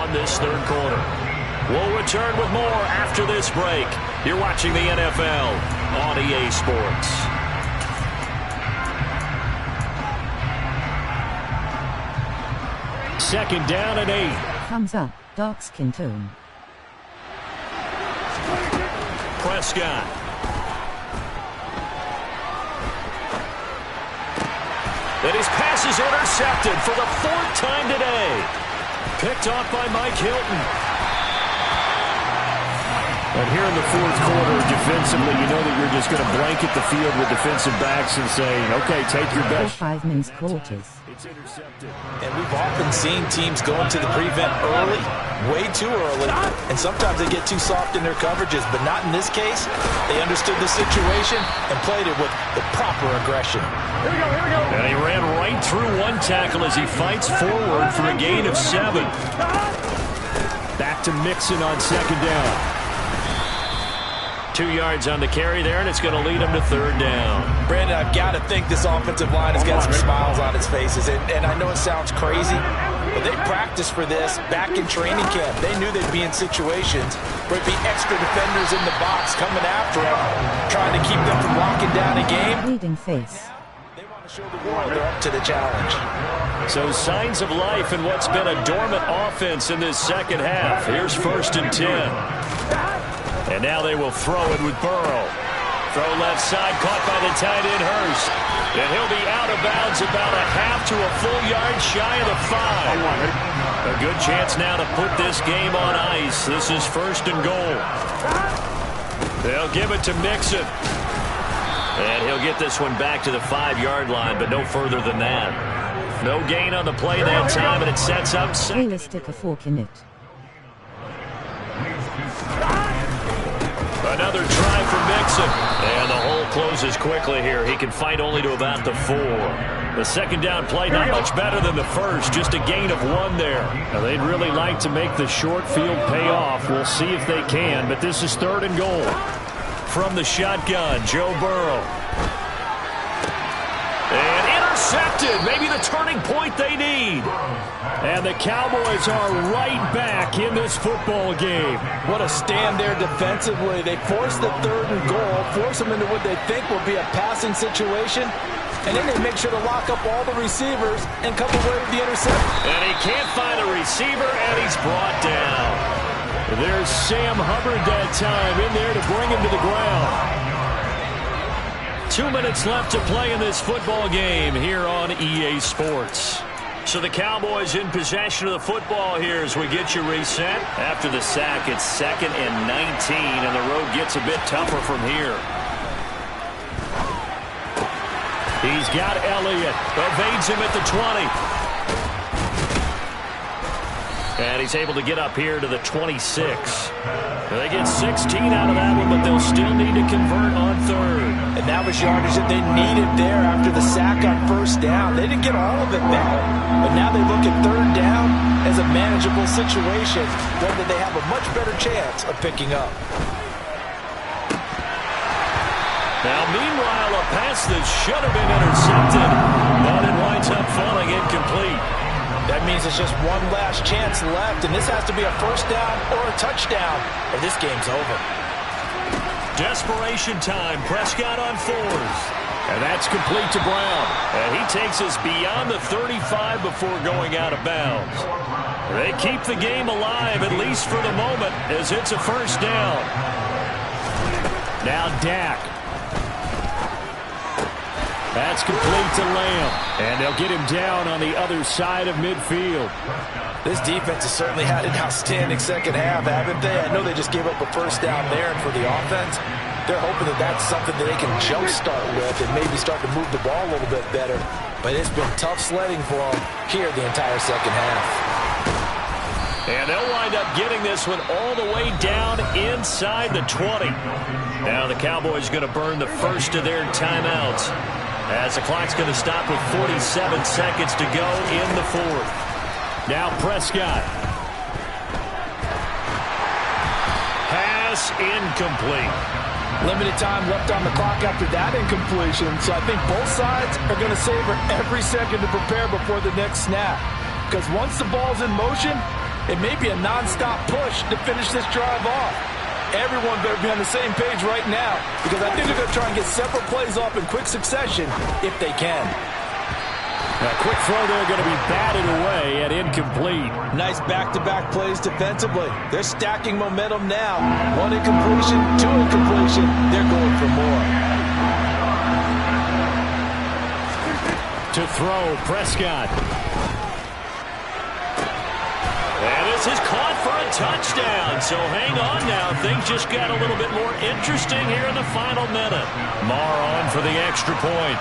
on this third quarter. We'll return with more after this break. You're watching the NFL on EA Sports. Second down and 8. Thumbs up, dark skin tone. Prescott. And his pass is intercepted for the 4th time today. Picked off by Mike Hilton. And here in the fourth quarter, defensively, you know that you're just going to blanket the field with defensive backs and say, okay, take your best. 5 minutes quarters. It's intercepted. And we've often seen teams go into the prevent early, way too early, and sometimes they get too soft in their coverages, but not in this case. They understood the situation and played it with the proper aggression. Here we go. And he ran right through one tackle as he fights forward for a gain of 7. Back to Mixon on second down. 2 yards on the carry there, and it's going to lead him to third down. Brandon, I've got to think this offensive line has got some smiles on its faces, and I know it sounds crazy, but they practiced for this back in training camp. They knew they'd be in situations where it'd be extra defenders in the box coming after them, trying to keep them from locking down a game. Bleeding face. They want to show the world they're up to the challenge. So signs of life in what's been a dormant offense in this second half. Here's 1st and 10. And now they will throw it with Burrow. Throw left side, caught by the tight end Hurst. And he'll be out of bounds about a half to a full yard shy of the 5. A good chance now to put this game on ice. This is 1st and goal. They'll give it to Mixon. And he'll get this one back to the 5-yard line, but no further than that. No gain on the play that time, and it sets up. Taylor stick a fork in it. Another try for Mixon. And the hole closes quickly here. He can fight only to about the 4. The second down play not much better than the first. Just a gain of 1 there. Now, they'd really like to make the short field pay off. We'll see if they can. But this is 3rd and goal. From the shotgun, Joe Burrow. And intercepted. Maybe the turning point they need. And the Cowboys are right back in this football game. What a stand there defensively. They force the 3rd and goal, force them into what they think will be a passing situation, and then they make sure to lock up all the receivers and come away with the interception. And he can't find a receiver, and he's brought down. There's Sam Hubbard that time in there to bring him to the ground. 2 minutes left to play in this football game here on EA Sports. So the Cowboys in possession of the football here as we get you reset. After the sack, it's 2nd and 19, and the road gets a bit tougher from here. He's got Elliott. Evades him at the 20. And he's able to get up here to the 26. They get 16 out of that one, but they'll still need to convert on 3rd. And that was yardage that they needed there after the sack on 1st down. They didn't get all of it back, but now they look at 3rd down as a manageable situation, one that they have a much better chance of picking up. Now, meanwhile, a pass that should have been intercepted, but it winds up falling incomplete. That means it's just one last chance left, and this has to be a 1st down or a touchdown, or this game's over. Desperation time. Prescott on 4s. And that's complete to Brown. And he takes us beyond the 35 before going out of bounds. They keep the game alive, at least for the moment, as it's a 1st down. Now Dak. That's complete to Lamb. And they'll get him down on the other side of midfield. This defense has certainly had an outstanding second half, haven't they? I know they just gave up a 1st down there, and for the offense, they're hoping that that's something that they can jumpstart with and maybe start to move the ball a little bit better. But it's been tough sledding for them here the entire second half. And they'll wind up getting this one all the way down inside the 20. Now the Cowboys going to burn the first of their timeouts, as the clock's going to stop with 47 seconds to go in the 4th. Now Prescott. Pass incomplete. Limited time left on the clock after that incompletion, so I think both sides are going to savor every second to prepare before the next snap. Because once the ball's in motion, it may be a non-stop push to finish this drive off. Everyone better be on the same page right now, because I think they're going to try and get several plays off in quick succession if they can. A quick throw there going to be batted away and incomplete. Nice back-to-back plays defensively. They're stacking momentum now. One incompletion, two incompletion. They're going for more. To throw, Prescott. And this is caught for a touchdown. So hang on now. Things just got a little bit more interesting here in the final minute. Marr on for the extra point.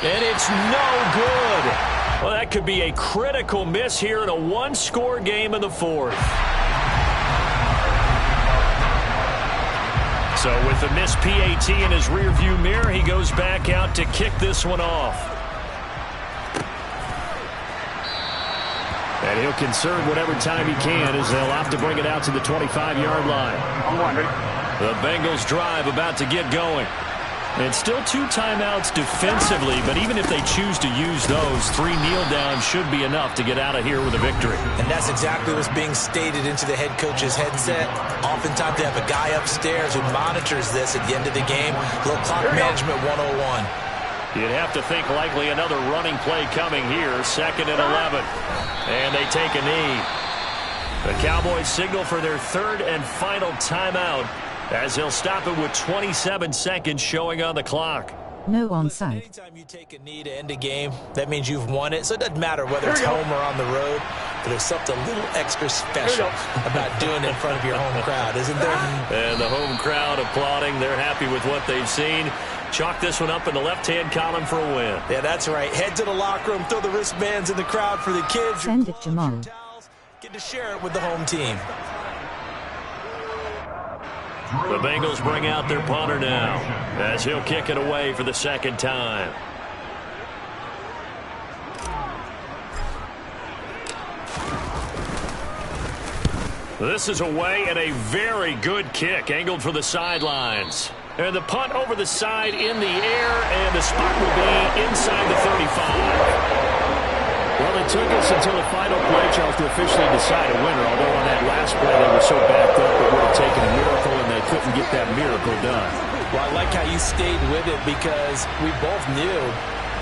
And it's no good. Well, that could be a critical miss here in a one-score game in the fourth. So with the missed PAT in his rearview mirror, he goes back out to kick this one off. And he'll conserve whatever time he can as they'll opt to bring it out to the 25-yard line. The Bengals drive about to get going. And still 2 timeouts defensively, but even if they choose to use those, 3 kneel downs should be enough to get out of here with a victory. And that's exactly what's being stated into the head coach's headset. Oftentimes they have a guy upstairs who monitors this at the end of the game. Little clock management 101. You'd have to think likely another running play coming here, 2nd and 11. And they take a knee. The Cowboys signal for their 3rd and final timeout, as he'll stop it with 27 seconds showing on the clock. No onside. Anytime you take a knee to end a game, that means you've won it. So it doesn't matter whether it's home or on the road, but there's something a little extra special about doing it in front of your home crowd, isn't there? And the home crowd applauding. They're happy with what they've seen. Chalk this one up in the left-hand column for a win. Yeah, that's right. Head to the locker room, throw the wristbands in the crowd for the kids. Send it, Jamal. Get to share it with the home team. The Bengals bring out their punter now, as he'll kick it away for the 2nd time. This is away and a very good kick, angled for the sidelines. And the punt over the side in the air, and the spot will be inside the 35. Well, it took us until the final play, Charles, to officially decide a winner, although on that last play they were so backed up it would have taken a miracle, and they couldn't get that miracle done. Well, I like how you stayed with it, because we both knew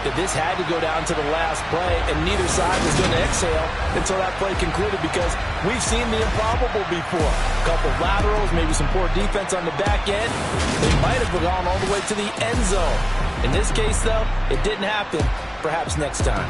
that this had to go down to the last play, and neither side was going to exhale until that play concluded, because we've seen the improbable before. A couple laterals, maybe some poor defense on the back end. They might have gone all the way to the end zone. In this case, though, it didn't happen. Perhaps next time.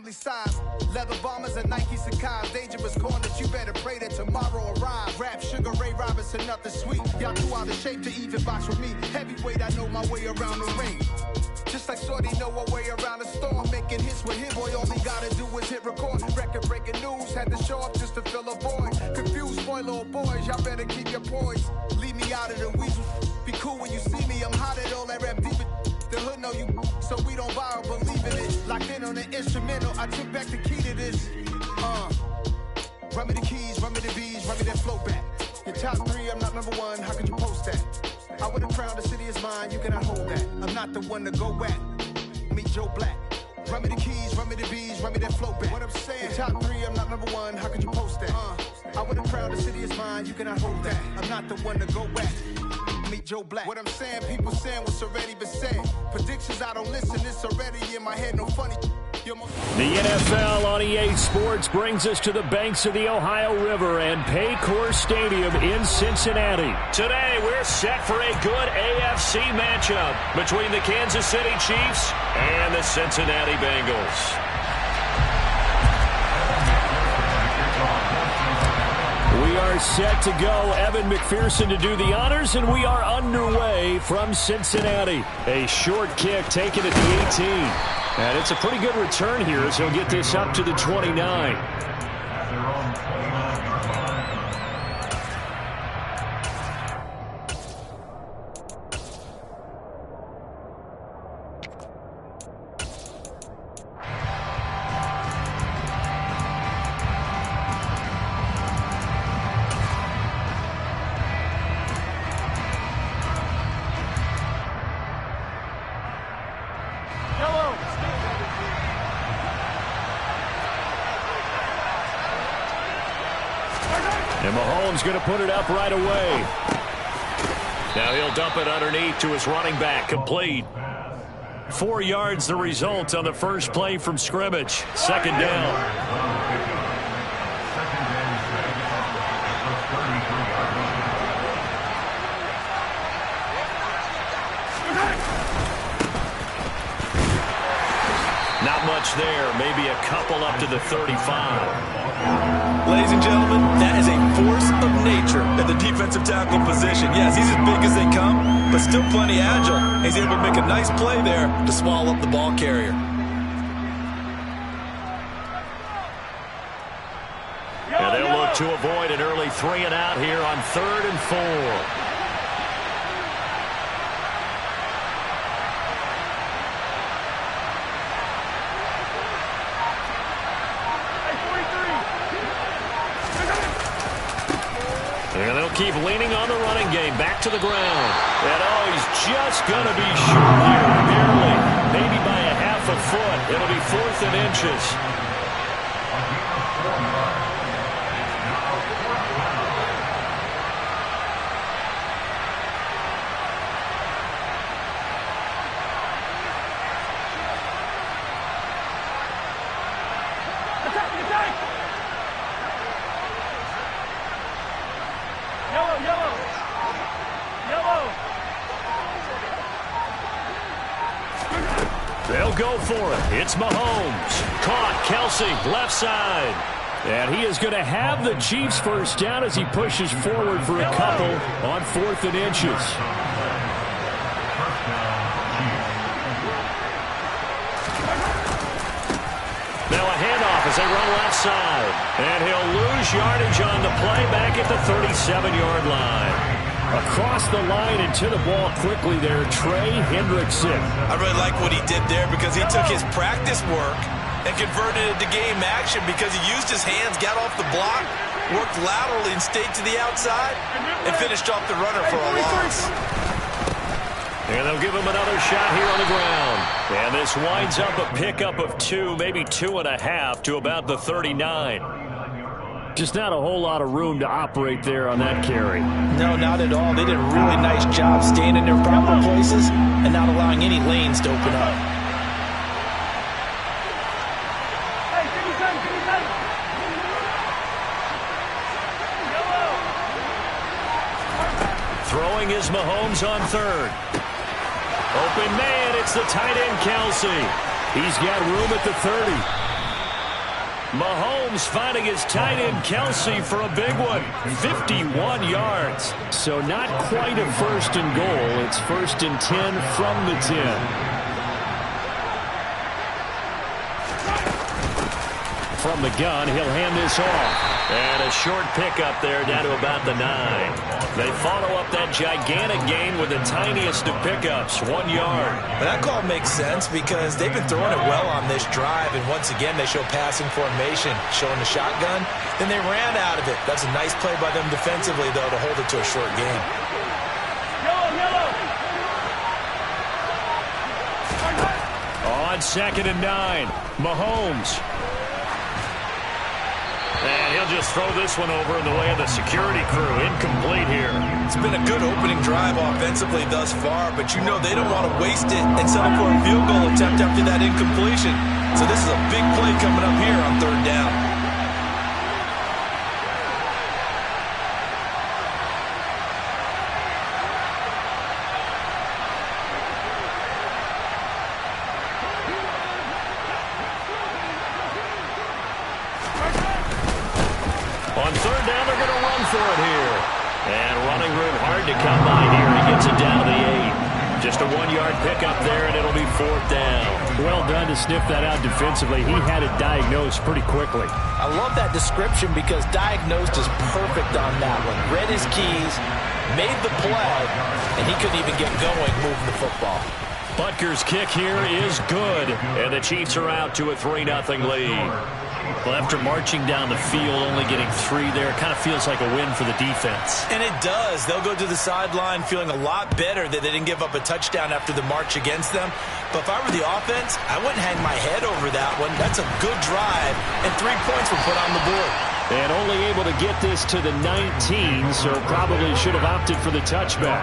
Size, leather bombers and Nike Sacai's, dangerous corners, you better pray that tomorrow arrives. Rap, Sugar Ray Robinson, nothing sweet. Y'all too out of shape to even box with me. Heavyweight, I know my way around the ring. Just like Shorty know her way around the storm. Making hits with him, boy, all he gotta do is hit record. Record breaking news, had to show up just to fill a void. Confused, spoiler boys, y'all better keep your poise. Leave me out of the weasel. Be cool when you see me, I'm hot at all that rap deep. The hood know you, so we don't buy or believe in it. Locked in on the instrumental, I took back the key to this. Run me the keys, run me the bees, run me that flow back. Your top 3, I'm not #1, how could you post that? I would've crowned the city is mine, you cannot hold that. I'm not the one to go back. Meet Joe Black. Run me the keys, run me the bees, run me that flow back. What I'm saying, your top 3, I'm not #1, how could you post that? I would've crowned the city is mine, you cannot hold that. I'm not the one to go back. Meet Joe Black. What I'm saying, people saying what's already been said. Predictions, I don't listen, it's already in my head, no funny. The NFL on EA Sports brings us to the banks of the Ohio River and Paycor Stadium in Cincinnati. Today, we're set for a good AFC matchup between the Kansas City Chiefs and the Cincinnati Bengals. We are set to go. Evan McPherson to do the honors, and we are underway from Cincinnati. A short kick taken at the 18. And it's a pretty good return here as he'll get this up to the 29. And Mahomes going to put it up right away. Now he'll dump it underneath to his running back. Complete. 4 yards the result on the first play from scrimmage. Second down. Not much there. Maybe a couple up to the 35. Ladies and gentlemen, that is a force of nature at the defensive tackle position. Yes, he's as big as they come, but still plenty agile. He's able to make a nice play there to swallow up the ball carrier. And they'll look to avoid an early 3 and out here on 3rd and 4. And they'll keep leaning on the running game. Back to the ground. And oh, he's just going to be short here. Barely. Maybe by a half a foot. It'll be 4th and inches. They'll go for it. It's Mahomes. Caught. Kelsey, left side. And he is going to have the Chiefs first down as he pushes forward for a couple on 4th and inches. Now a handoff as they run left side. And he'll lose yardage on the play back at the 37-yard line. Across the line and to the ball quickly there, Trey Hendrickson. I really like what he did there because he took his practice work and converted it to game action because he used his hands, got off the block, worked laterally and stayed to the outside, and finished off the runner for a loss. And they'll give him another shot here on the ground. And this winds up a pickup of 2, maybe 2.5 to about the 39. Just not a whole lot of room to operate there on that carry. No, not at all. They did a really nice job staying in their proper places and not allowing any lanes to open up. Throwing is Mahomes on 3rd. Open man, it's the tight end Kelsey. He's got room at the 30. Mahomes finding his tight end Kelsey for a big one. 51 yards. So not quite a 1st and goal. It's 1st and 10 from the 10. From the gun, he'll hand this off. And a short pickup there down to about the 9. They follow up that gigantic gain with the tiniest of pickups, 1 yard. But that call makes sense because they've been throwing it well on this drive, and once again they show passing formation, showing the shotgun. Then they ran out of it. That's a nice play by them defensively, though, to hold it to a short gain. On 2nd and 9, Mahomes. And he'll just throw this one over in the way of the security crew. Incomplete here. it's been a good opening drive offensively thus far, but you know they don't want to waste it and settle for a field goal attempt after that incompletion. So this is a big play coming up here on 3rd down. On 3rd down, they're going to run for it here. And running room hard to come by here. He gets it down to the 8. Just a 1-yard pickup there, and it'll be 4th down. Well done to sniff that out defensively. He had it diagnosed pretty quickly. I love that description because diagnosed is perfect on that one. Read his keys, made the play, and he couldn't even get going moving the football. Butker's kick here is good, and the Chiefs are out to a 3-0 lead. Well, after marching down the field, only getting 3 there, it kind of feels like a win for the defense. And it does. They'll go to the sideline feeling a lot better that they didn't give up a touchdown after the march against them. But if I were the offense, I wouldn't hang my head over that one. That's a good drive, and 3 points were put on the board. And only able to get this to the 19, so probably should have opted for the touchback.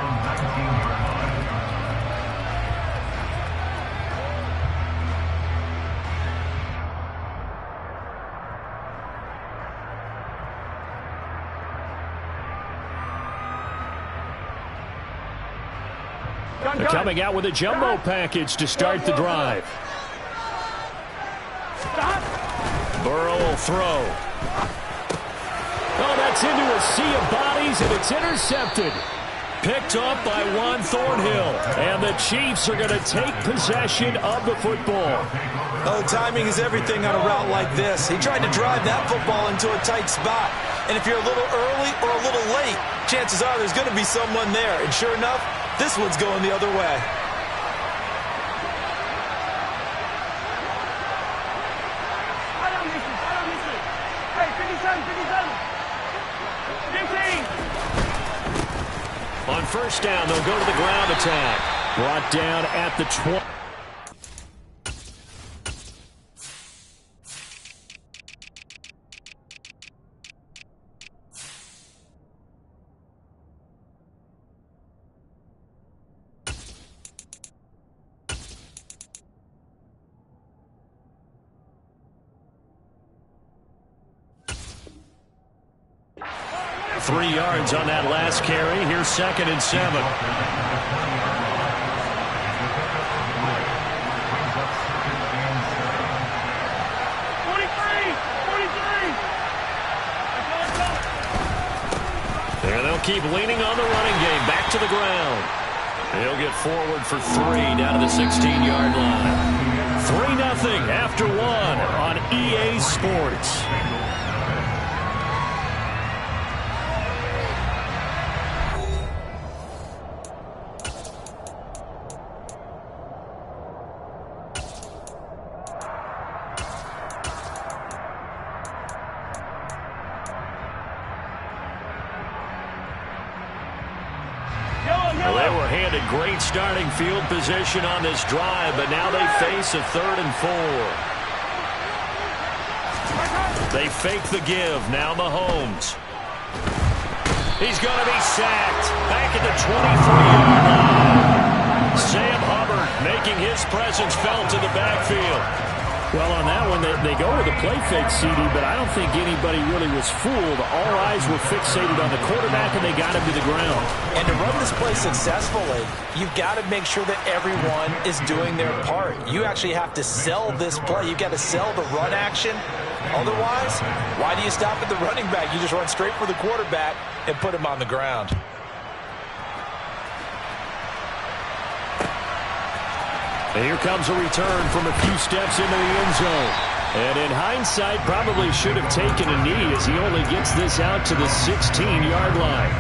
Coming out with a jumbo package to start the drive. Burrow will throw. Oh, that's into a sea of bodies, and it's intercepted. Picked up by Juan Thornhill. And the Chiefs are going to take possession of the football. Oh, timing is everything on a route like this. He tried to drive that football into a tight spot. And if you're a little early or a little late, chances are there's going to be someone there. And sure enough, this one's going the other way. Hey, 57, 15. On 1st down, they'll go to the ground attack. Brought down at the 20. Three yards on that last carry. Here's 2nd and 7. 43, 43. And they'll keep leaning on the running game. Back to the ground. He'll get forward for 3 down to the 16-yard line. 3-0 after 1 on EA Sports. Well, they were handed great starting field position on this drive, but now they face a 3rd and 4. They fake the give. Now Mahomes. He's going to be sacked. Back at the 23-yard line. Sam Hubbard making his presence felt in the backfield. Well, on that one, they go with a play fake, CD, but I don't think anybody really was fooled. All eyes were fixated on the quarterback, and they got him to the ground. And to run this play successfully, you've got to make sure that everyone is doing their part. You actually have to sell this play. You've got to sell the run action. Otherwise, why do you stop at the running back? You just run straight for the quarterback and put him on the ground. And here comes a return from a few steps into the end zone. And in hindsight, probably should have taken a knee as he only gets this out to the 16-yard line.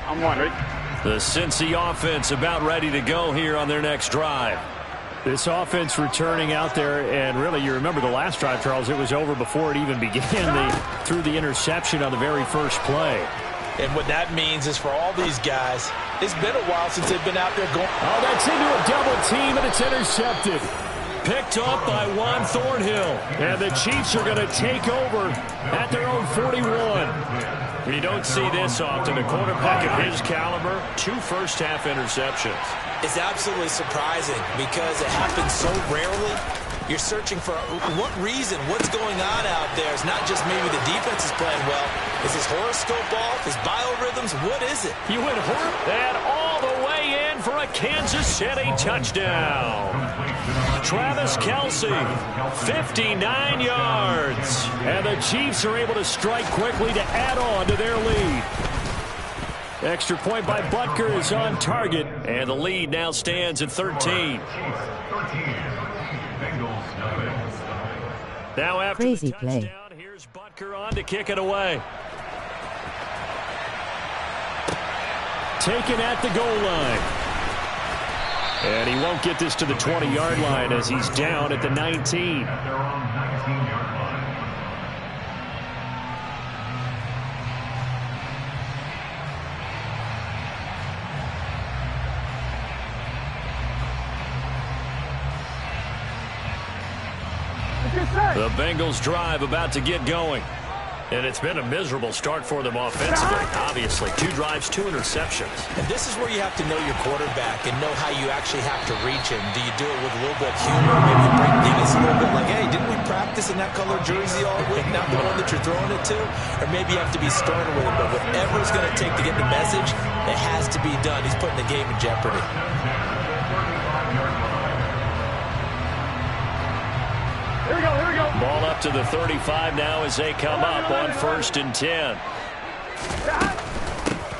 I'm wondering. The Cincy offense about ready to go here on their next drive. This offense returning out there, and really, you remember the last drive, Charles, it was over before it even began. They threw the interception on the very first play. And what that means is for all these guys, it's been a while since they've been out there going. Oh, that's into a double team, and it's intercepted. Picked off by Juan Thornhill. And the Chiefs are going to take over at their own 41. You don't see this often. A quarterback of his caliber, 2 first-half interceptions. It's absolutely surprising because it happens so rarely. You're searching for what reason, what's going on out there. It's not just maybe the defense is playing well. Is his horoscope off? His biorhythms? What is it? You went and all the way in for a Kansas City touchdown. Travis Kelce, 59 yards. And the Chiefs are able to strike quickly to add on to their lead. Extra point by Butker is on target. And the lead now stands at 13. Now after Crazy the touchdown, play. here's Butker on to kick it away. Taken at the goal line. And he won't get this to the 20-yard line as he's down at the 19. The Bengals drive about to get going. And it's been a miserable start for them offensively, obviously. 2 drives, 2 interceptions. And this is where you have to know your quarterback and know how you actually have to reach him. Do you do it with a little bit of humor, maybe break things a little bit like, hey, didn't we practice in that color jersey all week, not the one that you're throwing it to? Or maybe you have to be sterner with him. But whatever it's going to take to get the message, it has to be done. He's putting the game in jeopardy. Here we go, here we go. Ball up to the 35 now as they come up on 1st and 10.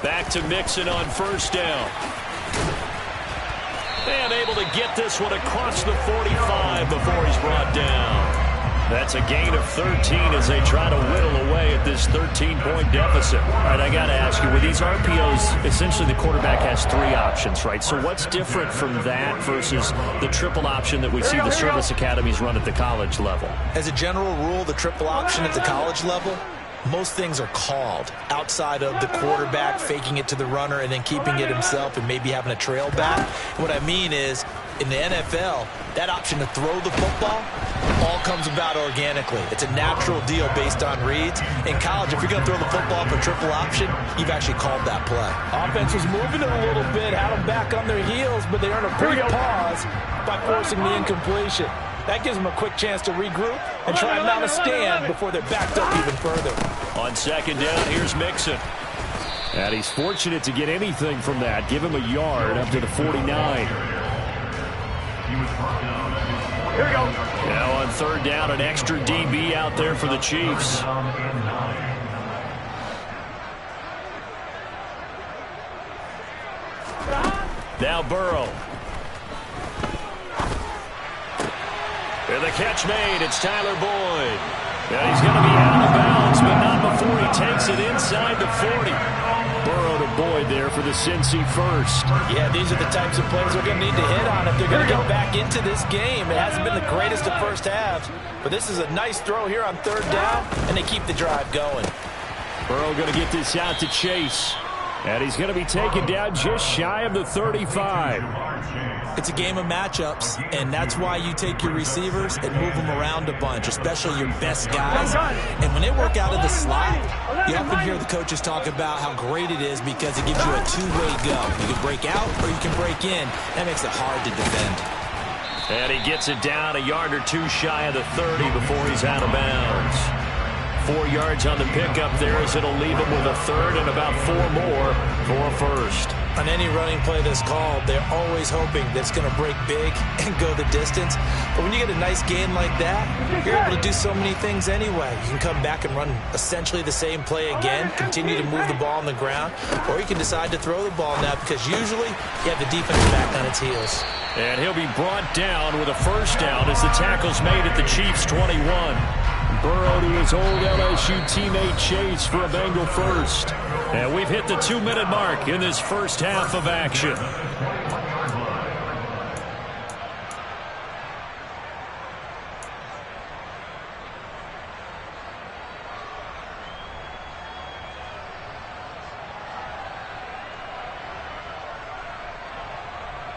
Back to Mixon on 1st down. And able to get this one across the 45 before he's brought down. That's a gain of 13 as they try to whittle away at this 13-point deficit. All right, I got to ask you, with these RPOs, essentially the quarterback has 3 options, right? So what's different from that versus the triple option that we see the service academies run at the college level? As a general rule, the triple option at the college level, most things are called outside of the quarterback faking it to the runner and then keeping it himself and maybe having a trail back. And what I mean is, in the NFL, that option to throw the football all comes about organically. It's a natural deal based on reads. In college, if you're going to throw the football for triple option, you've actually called that play. Offense was moving it a little bit, had them back on their heels, but they earned a brief pause by forcing the incompletion. That gives them a quick chance to regroup and try and mount a stand before they're backed up even further. On 2nd down, here's Mixon. And he's fortunate to get anything from that. Give him a yard up to the 49. Here we go. Now on 3rd down, an extra DB out there for the Chiefs. Now Burrow. And the catch made. It's Tyler Boyd. And he's going to be out of bounds, but not before he takes it inside the 40. Burrow to Boyd there for the Cincy first. Yeah, these are the types of plays they're going to need to hit on if they're going to get back into this game. It hasn't been the greatest of first halves, but this is a nice throw here on 3rd down, and they keep the drive going. Burrow going to get this out to Chase. And he's going to be taken down just shy of the 35. It's a game of matchups, and that's why you take your receivers and move them around a bunch, especially your best guys. And when they work out of the slot, you often hear the coaches talk about how great it is because it gives you a 2-way go. You can break out or you can break in. That makes it hard to defend. And he gets it down a yard or 2 shy of the 30 before he's out of bounds. 4 yards on the pickup there as it'll leave him with a 3rd and about 4 more for a 1st. On any running play that's called, they're always hoping that it's going to break big and go the distance. But when you get a nice gain like that, you're able to do so many things anyway. You can come back and run essentially the same play again, continue to move the ball on the ground, or you can decide to throw the ball now because usually you have the defense back on its heels. And he'll be brought down with a 1st down as the tackle's made at the Chiefs' 21. Burrow to his old LSU teammate Chase for a Bengal 1st. And we've hit the 2-minute mark in this first half of action.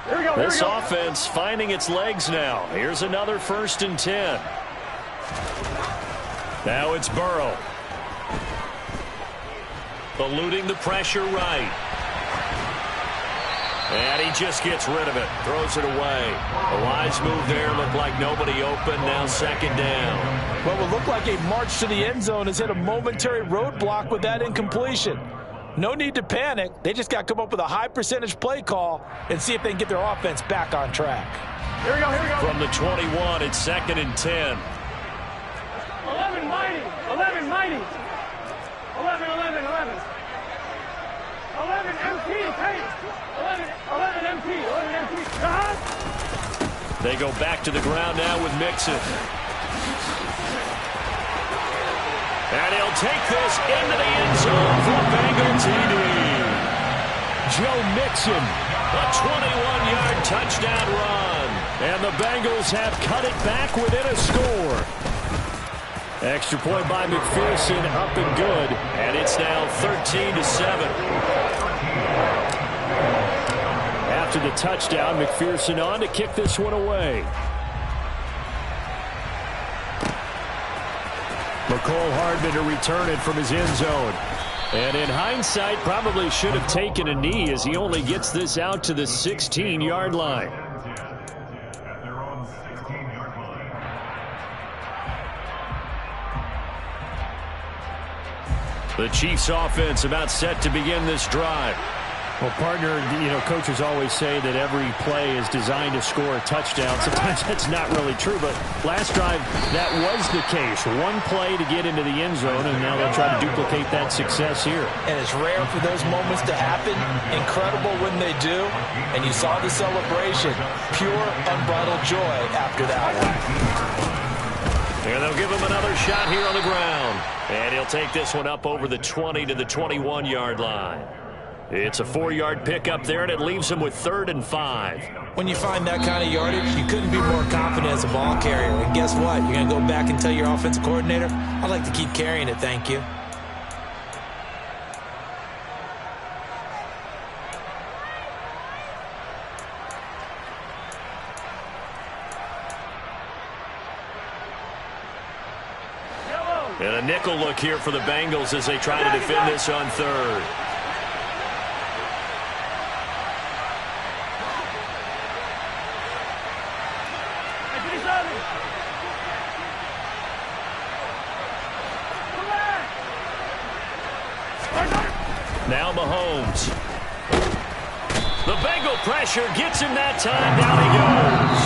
Here we This offense finding its legs now. Here's another 1st and 10. Now it's Burrow. Eluding the pressure right. And he just gets rid of it. Throws it away. A wise move there. Looked like nobody open. Now 2nd down. Well, it looked like a march to the end zone has hit a momentary roadblock with that incompletion. No need to panic. They just got to come up with a high percentage play call and see if they can get their offense back on track. Here we go. From the 21, it's 2nd and 10. 11 mighty. 11 mighty. 11 MT, hey. 11 MT. They go back to the ground now with Mixon. And he'll take this into the end zone for a Bengal TD. Joe Mixon, a 21-yard touchdown run. And the Bengals have cut it back within a score. Extra point by McPherson, up and good. And it's now 13-7. After the touchdown, McPherson on to kick this one away. McCole Hardman to return it from his end zone. And in hindsight, probably should have taken a knee as he only gets this out to the 16-yard line. The Chiefs offense about set to begin this drive. Well, partner, coaches always say that every play is designed to score a touchdown. Sometimes that's not really true, but last drive, that was the case. One play to get into the end zone, and now they'll try to duplicate that success here. And it's rare for those moments to happen. Incredible when they do. And you saw the celebration. Pure, unbridled joy after that one. And they'll give him another shot here on the ground. And he'll take this one up over the 20 to the 21-yard line. It's a 4-yard pickup there, and it leaves him with 3rd and 5. When you find that kind of yardage, you couldn't be more confident as a ball carrier. And guess what? You're going to go back and tell your offensive coordinator, I'd like to keep carrying it, thank you. And a nickel look here for the Bengals as they try to defend this on 3rd. Now Mahomes. The Bengal pressure gets him that time. Down he goes.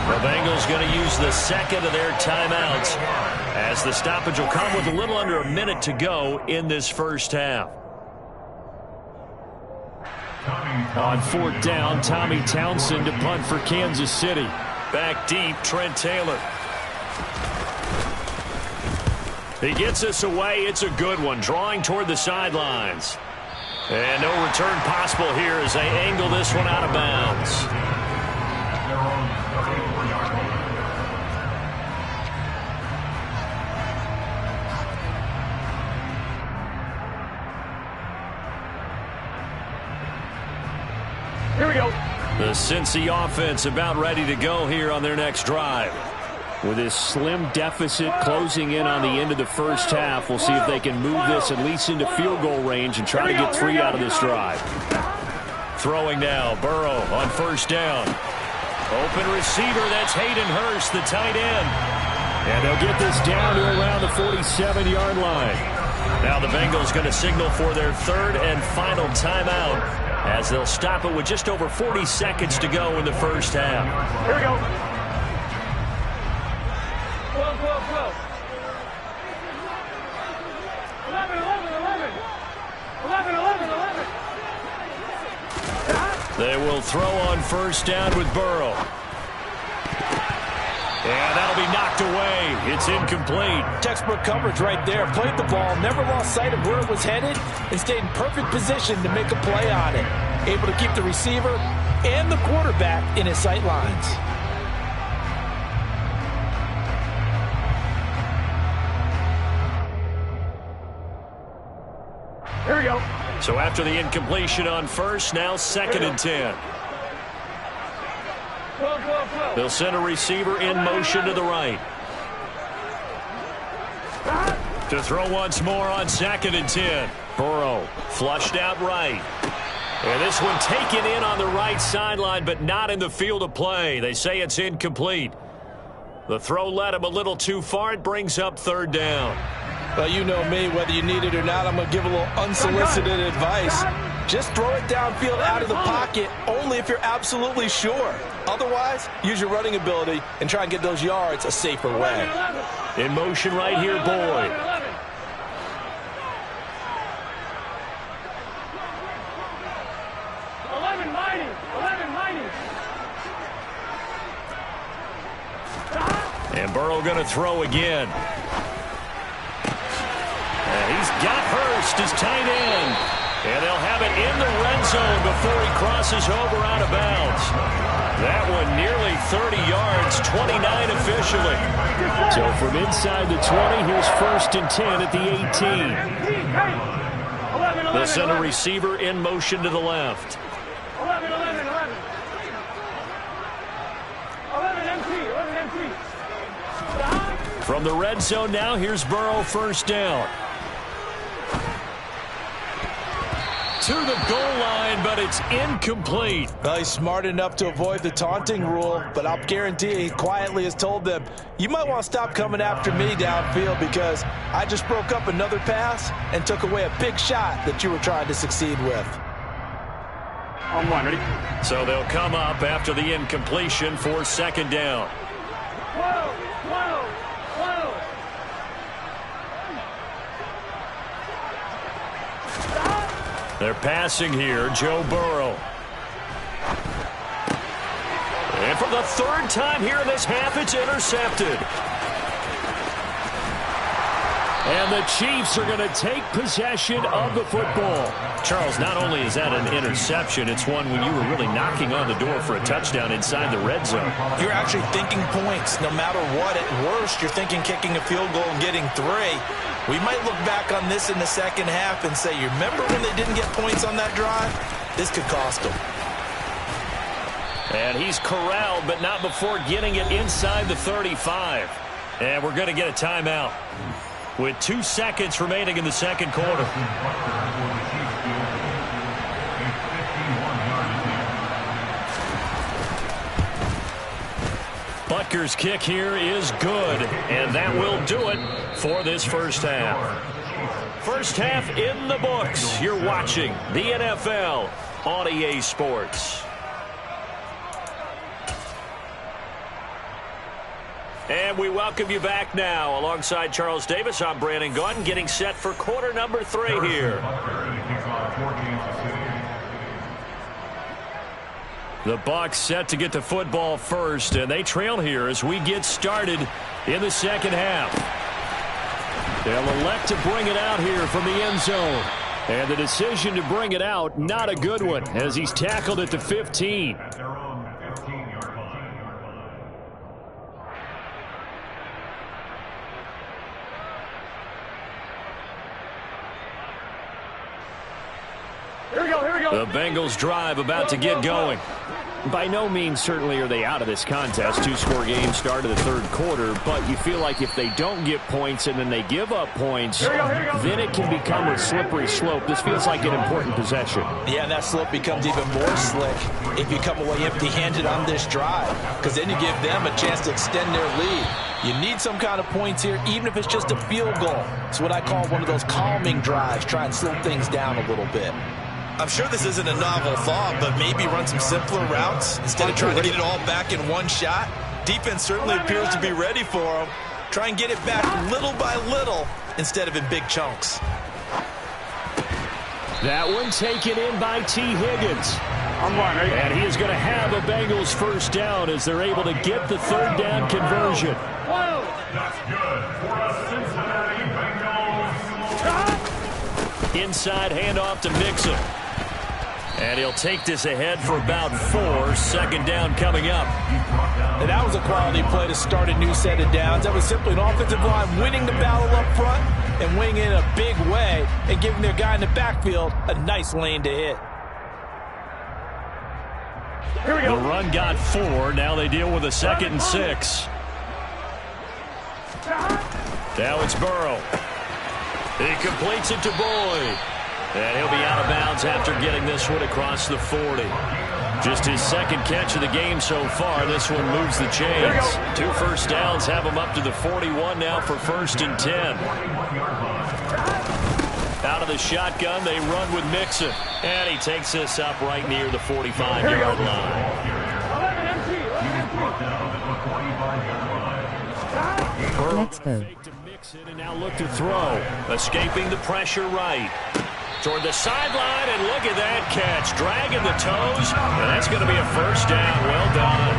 The Bengals going to use the 2nd of their timeouts as the stoppage will come with a little under a minute to go in this first half. On 4th down, Tommy Townsend to punt for Kansas City. Back deep, Trent Taylor. He gets us away. It's a good one, drawing toward the sidelines. And no return possible here as they angle this one out of bounds. Here we go. The Cincy offense about ready to go here on their next drive. With this slim deficit closing in on the end of the first half, we'll see if they can move this at least into field goal range and try to get 3 out of this drive. Throwing now, Burrow on 1st down. Open receiver, that's Hayden Hurst, the tight end. And they'll get this down to around the 47-yard line. Now the Bengals going to signal for their 3rd and final timeout as they'll stop it with just over 40 seconds to go in the first half. Here we go. 12. 11. They will throw on 1st down with Burrow. And that'll be knocked away. It's incomplete. Textbook coverage right there. Played the ball, never lost sight of where it was headed, and stayed in perfect position to make a play on it. Able to keep the receiver and the quarterback in his sight lines. Here we go. So after the incompletion on 1st, now 2nd and 10. They'll send a receiver in motion to the right. To throw once more on 2nd and 10. Burrow flushed out right. And this one taken in on the right sideline, but not in the field of play. They say it's incomplete. The throw led him a little too far. It brings up 3rd down. Well, you know me, whether you need it or not, I'm going to give a little unsolicited advice. Just throw it downfield out of the pocket, only if you're absolutely sure. Otherwise, use your running ability and try and get those yards a safer way. In motion right here, Boyd. 11-90. And Burrow going to throw again. And he's got Hurst as tight end. And they'll have it in the red zone before he crosses over out of bounds. That one nearly 30 yards, 29 officially. So from inside the 20, here's 1st and 10 at the 18. They'll send a receiver in motion to the left. 11 empty. From the red zone now, here's Burrow, 1st down. To the goal line, but it's incomplete. Well, he's smart enough to avoid the taunting rule, but I'll guarantee he quietly has told them, you might want to stop coming after me downfield because I just broke up another pass and took away a big shot that you were trying to succeed with. On 1, ready? So they'll come up after the incompletion for 2nd down. Whoa. They're passing here, Joe Burrow. And for the 3rd time here in this half, it's intercepted. And the Chiefs are going to take possession of the football. Charles, not only is that an interception, it's one when you were really knocking on the door for a touchdown inside the red zone. You're actually thinking points. No matter what, at worst, you're thinking kicking a field goal and getting 3. We might look back on this in the 2nd half and say, you remember when they didn't get points on that drive? This could cost them. And he's corralled, but not before getting it inside the 35. And we're going to get a timeout with 2 seconds remaining in the 2nd quarter. Butker's kick here is good, and that will do it for this 1st half. 1st half in the books. You're watching the NFL on EA Sports. And we welcome you back now. Alongside Charles Davis, I'm Brandon Gaudin, getting set for quarter number 3 here. The Bucs set to get the football first, and they trail here as we get started in the 2nd half. They'll elect to bring it out here from the end zone. And the decision to bring it out, not a good one, as he's tackled at the 15. Here we go. The Bengals drive about to get going. By no means certainly are they out of this contest. 2-score game start of the 3rd quarter, but you feel like if they don't get points and then they give up points, then it can become a slippery slope. This feels like an important possession. Yeah, and that slope becomes even more slick if you come away empty-handed on this drive, because then you give them a chance to extend their lead. You need some kind of points here, even if it's just a field goal. It's what I call one of those calming drives, try and slow things down a little bit. I'm sure this isn't a novel thought, but maybe run some simpler routes instead of trying to get it all back in one shot. Defense certainly appears to be ready for them. Try and get it back little by little instead of in big chunks. That one taken in by T. Higgins. And he is going to have a Bengals 1st down as they're able to get the 3rd down conversion. That's good for a Cincinnati Bengals. Inside handoff to Mixon. And he'll take this ahead for about 4. 2nd down coming up. And that was a quality play to start a new set of downs. That was simply an offensive line winning the battle up front and winning in a big way and giving their guy in the backfield a nice lane to hit. The run got 4. Now they deal with a 2nd and 6. Now it's Burrow. He completes it to Boyd. And he'll be out of bounds after getting this one across the 40. Just his 2nd catch of the game so far. This one moves the chains. 2 first downs have him up to the 41 now for 1st and 10. Out of the shotgun, they run with Mixon. And he takes this up right near the 45-yard line. Let's go. And now look to throw. Escaping the pressure right. Toward the sideline, and look at that catch. Dragging the toes, and that's going to be a 1st down. Well done.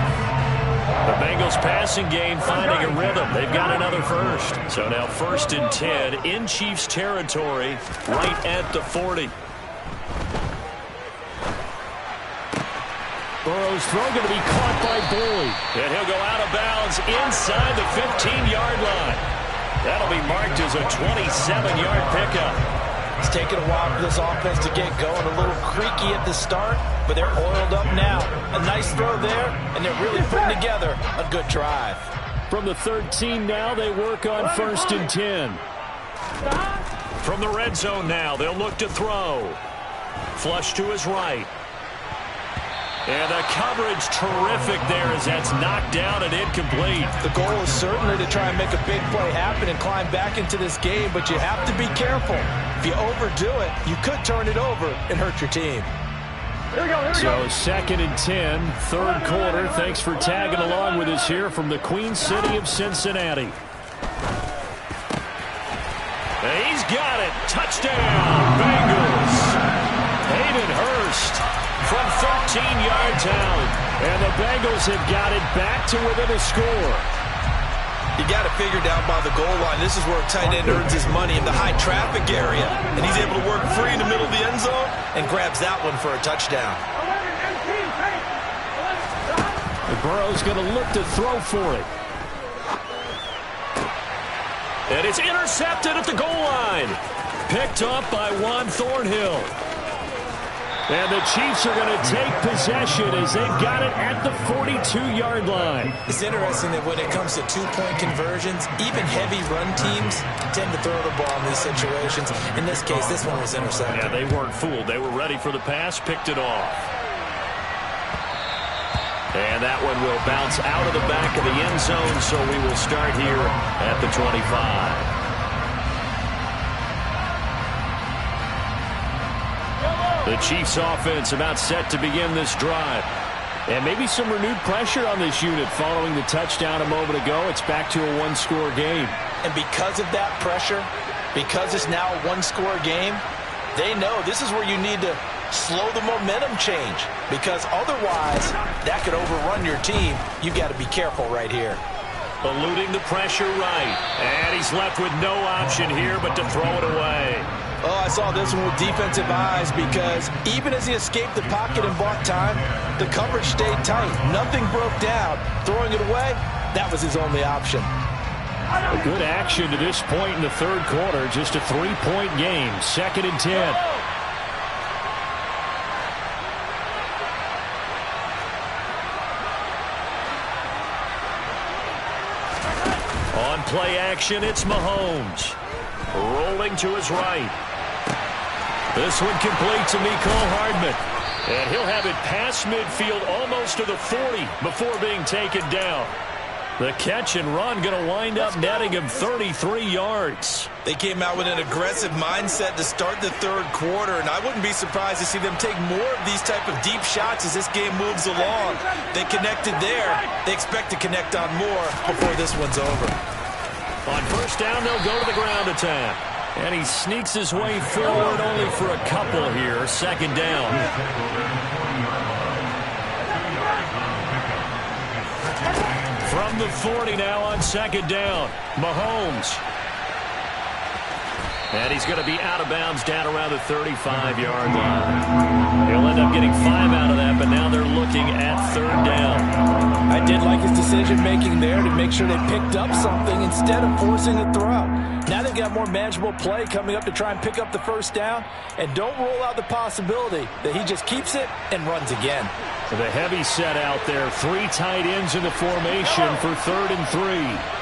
The Bengals passing game finding a rhythm. They've got another 1st. So now 1st and 10 in Chiefs territory right at the 40. Burrow's throw going to be caught by Boyd. And he'll go out of bounds inside the 15-yard line. That'll be marked as a 27-yard pickup. It's taken a while for this offense to get going. A little creaky at the start, but they're oiled up now. A nice throw there, and they're really putting together a good drive. From the 13 now, they work on 1st and 10. From the red zone now, they'll look to throw. Flush to his right. And the coverage terrific there as that's knocked down and incomplete. The goal is certainly to try and make a big play happen and climb back into this game, but you have to be careful. If you overdo it, you could turn it over and hurt your team. So 2nd and 10, 3rd quarter. Thanks for tagging along with us here from the Queen City of Cincinnati. And he's got it. Touchdown, Bengals. Hayden Hurst from 13 yards out. And the Bengals have got it back to within a score. You got it figured out by the goal line. This is where a tight end earns his money in the high traffic area. And he's able to work free in the middle of the end zone and grabs that one for a touchdown. The Burrow's going to look to throw for it. And it's intercepted at the goal line. Picked up by Juan Thornhill. And the Chiefs are going to take possession as they've got it at the 42-yard line. It's interesting that when it comes to two-point conversions, even heavy run teams tend to throw the ball in these situations. In this case, this one was intercepted. Yeah, they weren't fooled. They were ready for the pass, picked it off. And that one will bounce out of the back of the end zone, so we will start here at the 25. The Chiefs offense about set to begin this drive. And maybe some renewed pressure on this unit following the touchdown a moment ago. It's back to a one-score game. And because of that pressure, because it's now a one-score game, they know this is where you need to slow the momentum change. Because otherwise, that could overrun your team. You've got to be careful right here. Eluding the pressure right. And he's left with no option here but to throw it away. Oh, I saw this one with defensive eyes because even as he escaped the pocket and bought time, the coverage stayed tight. Nothing broke down. Throwing it away, that was his only option. A good action to this point in the third quarter. Just a three-point game. 2nd and 10. On play action, it's Mahomes. Rolling to his right. This one complete to Mecole Hardman. And he'll have it past midfield almost to the 40 before being taken down. The catch and run going to wind up netting him 33 yards. They came out with an aggressive mindset to start the third quarter, and I wouldn't be surprised to see them take more of these type of deep shots as this game moves along. They connected there. They expect to connect on more before this one's over. On first down, they'll go to the ground attack. And he sneaks his way forward only for a couple here. 2nd down. From the 40 now on 2nd down. Mahomes. And he's going to be out of bounds down around the 35-yard line. He'll end up getting 5 out of that, but now they're looking at 3rd down. I did like his decision-making there to make sure they picked up something instead of forcing a throw. Now they've got more manageable play coming up to try and pick up the 1st down, and don't rule out the possibility that he just keeps it and runs again. So the heavy set out there. 3 tight ends in the formation for 3rd and 3.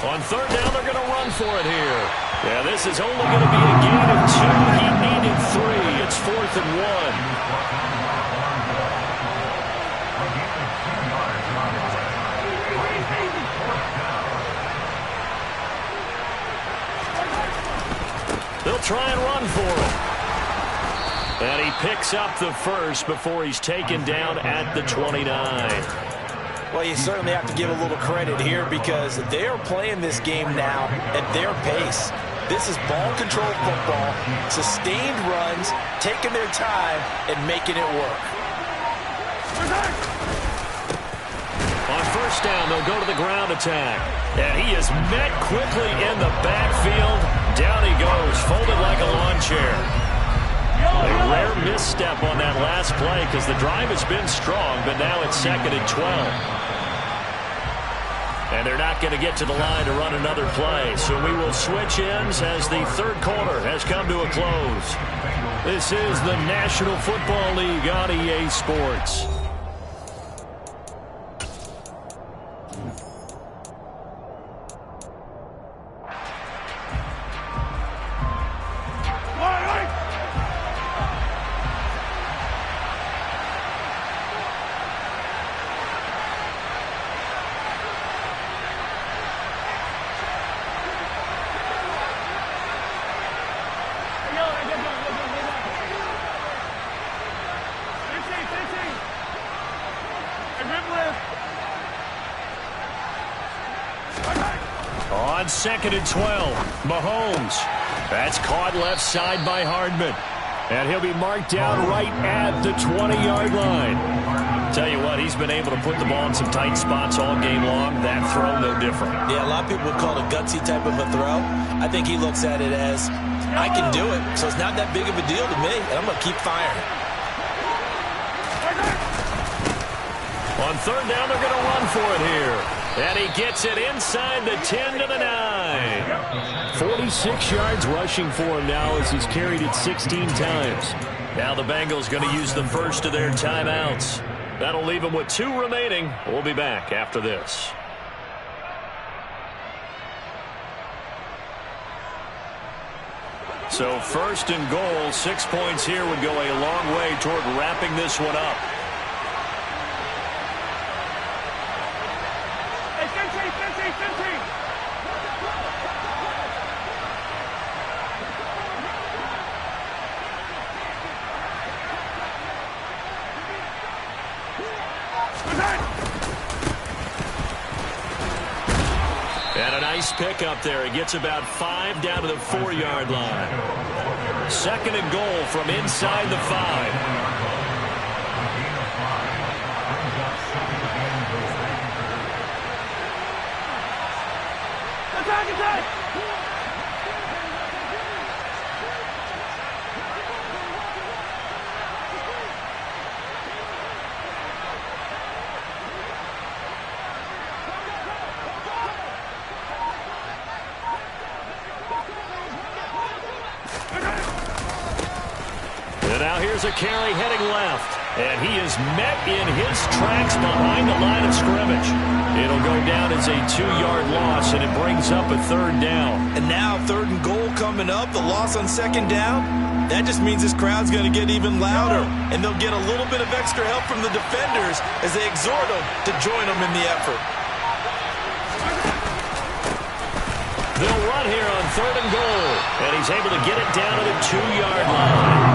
On 3rd down, they're going to run for it here. Yeah, this is only going to be a gain of 2. He needed 3. It's 4th and 1. They'll try and run for it. And he picks up the 1st before he's taken down at the 29. Well, you certainly have to give a little credit here because they are playing this game now at their pace. This is ball control football, sustained runs, taking their time, and making it work. On 1st down, they'll go to the ground attack. And he is met quickly in the backfield. Down he goes, folded like a lawn chair. A rare misstep on that last play because the drive has been strong, but now it's 2nd and 12. And they're not going to get to the line to run another play. So we will switch ends as the 3rd quarter has come to a close. This is the National Football League on EA Sports. On 2nd and 12, Mahomes. That's caught left side by Hardman. And he'll be marked down right at the 20-yard line. Tell you what, he's been able to put the ball in some tight spots all game long. That throw, no different. Yeah, a lot of people would call it a gutsy type of a throw. I think he looks at it as, I can do it, so it's not that big of a deal to me, and I'm going to keep firing. On 3rd down, they're going to run for it here. And he gets it inside the 10 to the 9. 46 yards rushing for him now as he's carried it 16 times. Now the Bengals going to use the first of their timeouts. That'll leave them with 2 remaining. We'll be back after this. So 1st and goal, 6 points here would go a long way toward wrapping this one up. And a nice pick up there. He gets about 5 down to the 4-yard line. 2nd and goal from inside the 5. Now here's a carry heading left. And he is met in his tracks behind the line of scrimmage. It'll go down as a 2-yard loss, and it brings up a 3rd down. And now 3rd and goal coming up, the loss on 2nd down. That just means this crowd's going to get even louder, and they'll get a little bit of extra help from the defenders as they exhort them to join them in the effort. They'll run here on 3rd and goal, and he's able to get it down to the 2-yard line.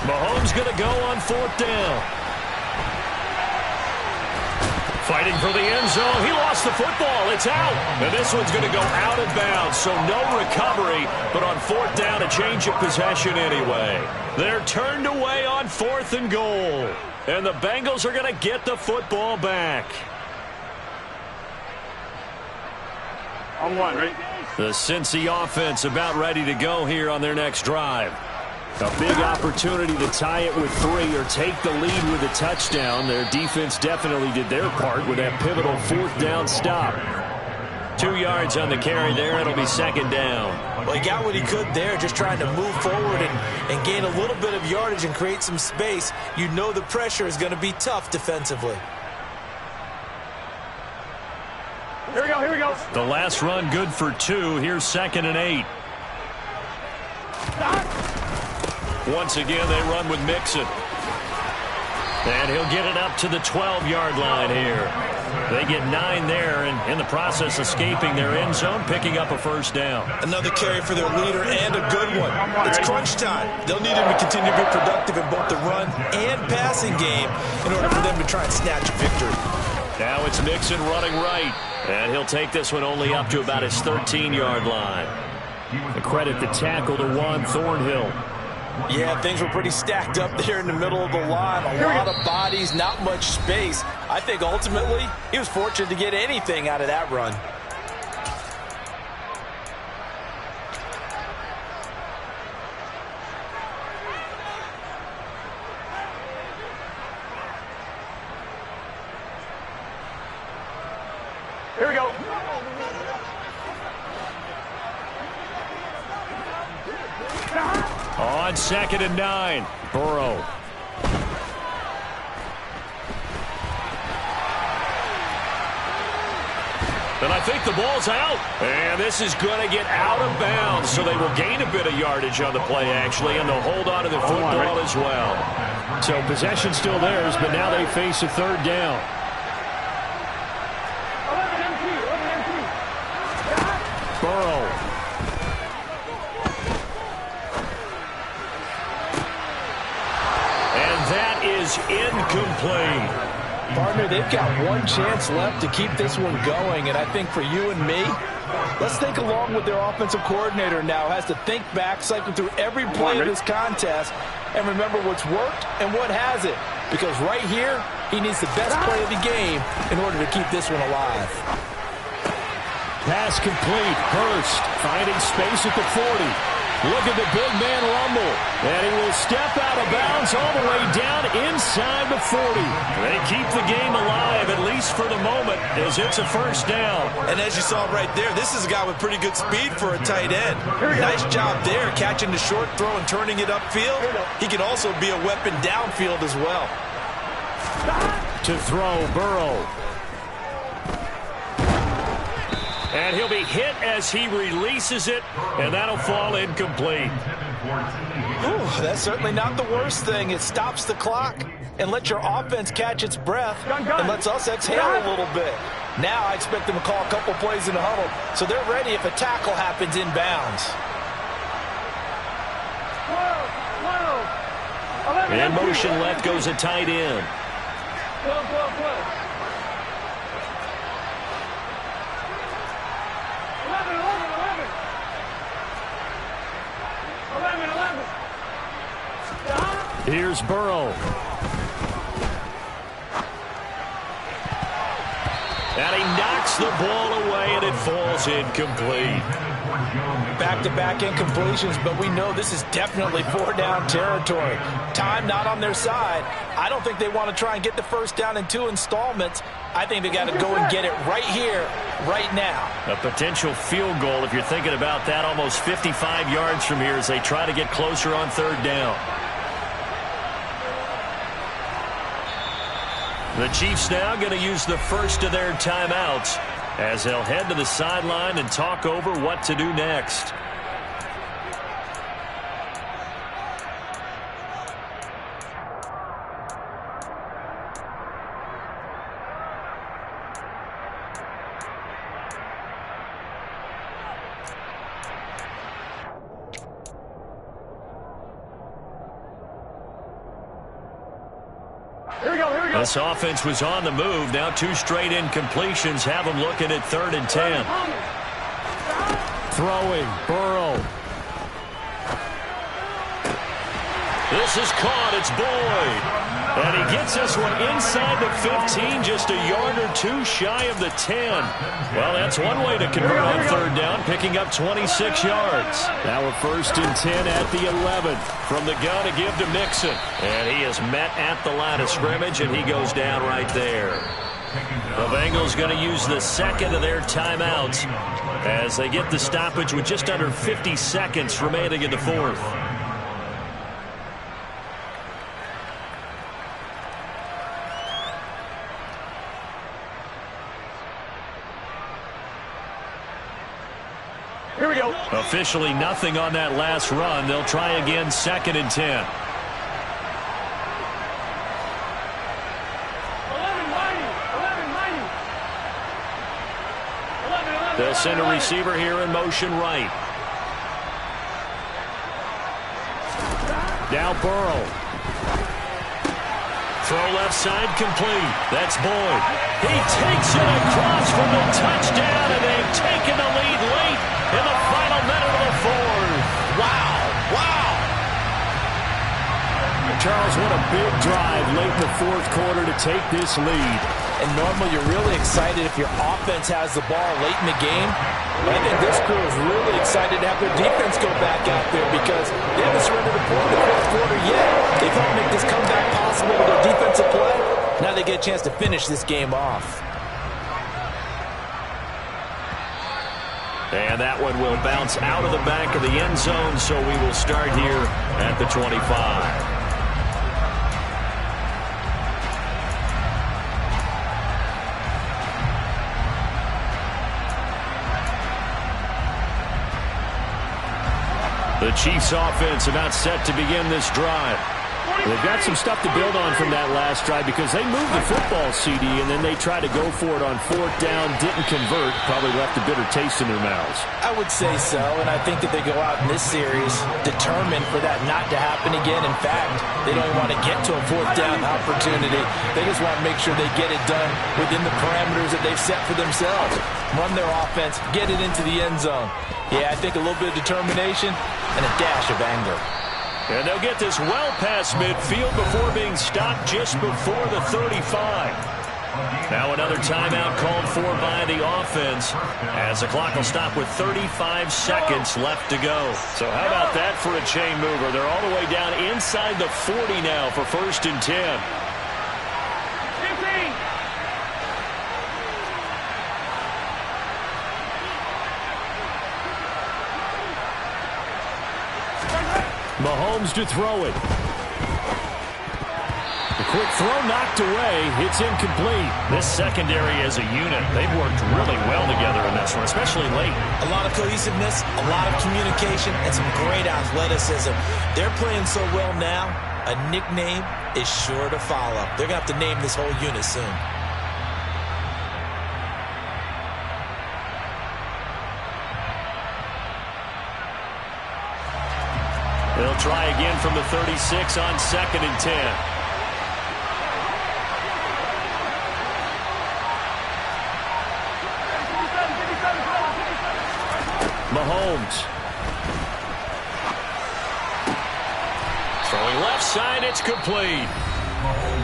Mahomes going to go on 4th down. Fighting for the end zone. He lost the football. It's out. And this one's going to go out of bounds, so no recovery. But on fourth down, a change of possession anyway. They're turned away on 4th and goal. And the Bengals are going to get the football back. On one, right? The Cincy offense about ready to go here on their next drive. A big opportunity to tie it with 3 or take the lead with a touchdown. Their defense definitely did their part with that pivotal 4th down stop. 2 yards on the carry there. It'll be 2nd down. Well, he got what he could there, just trying to move forward and gain a little bit of yardage and create some space. You know the pressure is going to be tough defensively. Here we go, here we go. The last run good for 2. Here's 2nd and 8. Once again, they run with Mixon. And he'll get it up to the 12-yard line here. They get 9 there, and in the process, escaping their end zone, picking up a 1st down. Another carry for their leader, and a good one. It's crunch time. They'll need him to continue to be productive in both the run and passing game in order for them to try and snatch a victory. Now it's Mixon running right, and he'll take this one only up to about his 13-yard line. A credit the tackle to Juan Thornhill. Yeah, things were pretty stacked up there in the middle of the line. A lot of bodies, not much space. I think ultimately he was fortunate to get anything out of that run. Here we go. On 2nd and 9, Burrow. And I think the ball's out. And this is going to get out of bounds, so they will gain a bit of yardage on the play, actually, and they'll hold on to the football as well. So possession still theirs, but now they face a 3rd down. 11 empty. Burrow. That is incomplete. Partner, they've got one chance left to keep this one going, and I think for you and me, let's think along with their offensive coordinator now. Has to think back, cycle through every play of this contest, and remember what's worked and what hasn't. Because right here, he needs the best play of the game in order to keep this one alive. Pass complete. Hurst finding space at the 40. Look at the big man rumble. And he will step out of bounds all the way down inside the 40. They keep the game alive, at least for the moment, as it's a 1st down. And as you saw right there, this is a guy with pretty good speed for a tight end. Nice job there, catching the short throw and turning it upfield. He can also be a weapon downfield as well. To throw, Burrow. And he'll be hit as he releases it, and that'll fall incomplete. Ooh, that's certainly not the worst thing. It stops the clock and lets your offense catch its breath and lets us exhale a little bit. Now I expect them to call a couple plays in the huddle, so they're ready if a tackle happens inbounds. In motion left goes a tight end. 12. 11. Here's Burrow. And he knocks the ball away, and it falls incomplete. Back-to-back incompletions, but we know this is definitely 4-down territory. Time not on their side. I don't think they want to try and get the 1st down in 2 installments. I think they got to go and get it right here, right now. A potential field goal, if you're thinking about that, almost 55 yards from here as they try to get closer on 3rd down. The Chiefs now going to use the first of their timeouts as they'll head to the sideline and talk over what to do next. Here we go. This offense was on the move. Now 2 straight incompletions have them looking at 3rd and 10. Throwing, Burrow. This is caught. It's Boyd. And he gets this one inside the 15, just a yard or 2 shy of the 10. Well, that's one way to convert on 3rd down, picking up 26 yards. Now a 1st and 10 at the 11. From the gun to give to Mixon. And he is met at the line of scrimmage, and he goes down right there. The Bengals going to use the 2nd of their timeouts as they get the stoppage with just under 50 seconds remaining in the 4th. Here we go. Officially nothing on that last run. They'll try again, 2nd and 10. They'll send a receiver here in motion right. Now Burrow. Throw left side complete. That's Boyd. He takes it across for the touchdown, and they've taken the lead late in the final minute of the 4th. Wow. Wow. Charles, what a big drive late in the 4th quarter to take this lead. And normally you're really excited if your offense has the ball late in the game. But I think this crew is really excited to have their defense go back out there because they haven't surrendered a point in the 4th quarter yet. They've helped make this comeback possible with their defensive play. Now they get a chance to finish this game off. And that one will bounce out of the back of the end zone, so we will start here at the 25. The Chiefs offense about set to begin this drive. They've got some stuff to build on from that last drive because they moved the football, CD, and then they tried to go for it on 4th down, didn't convert, probably left a bitter taste in their mouths. I would say so, and I think that they go out in this series determined for that not to happen again. In fact, they don't even want to get to a 4th down opportunity. They just want to make sure they get it done within the parameters that they've set for themselves. Run their offense, get it into the end zone. Yeah, I think a little bit of determination and a dash of anger. And they'll get this well past midfield before being stopped just before the 35. Now another timeout called for by the offense as the clock will stop with 35 seconds left to go. So how about that for a chain mover? They're all the way down inside the 40 now for 1st and 10. Mahomes to throw it. The quick throw knocked away. It's incomplete. This secondary as a unit, they've worked really well together in this one, especially late. A lot of cohesiveness, a lot of communication, and some great athleticism. They're playing so well now, a nickname is sure to follow. They're going to have to name this whole unit soon. They'll try again from the 36 on 2nd and 10. Mahomes. Throwing left side, it's complete.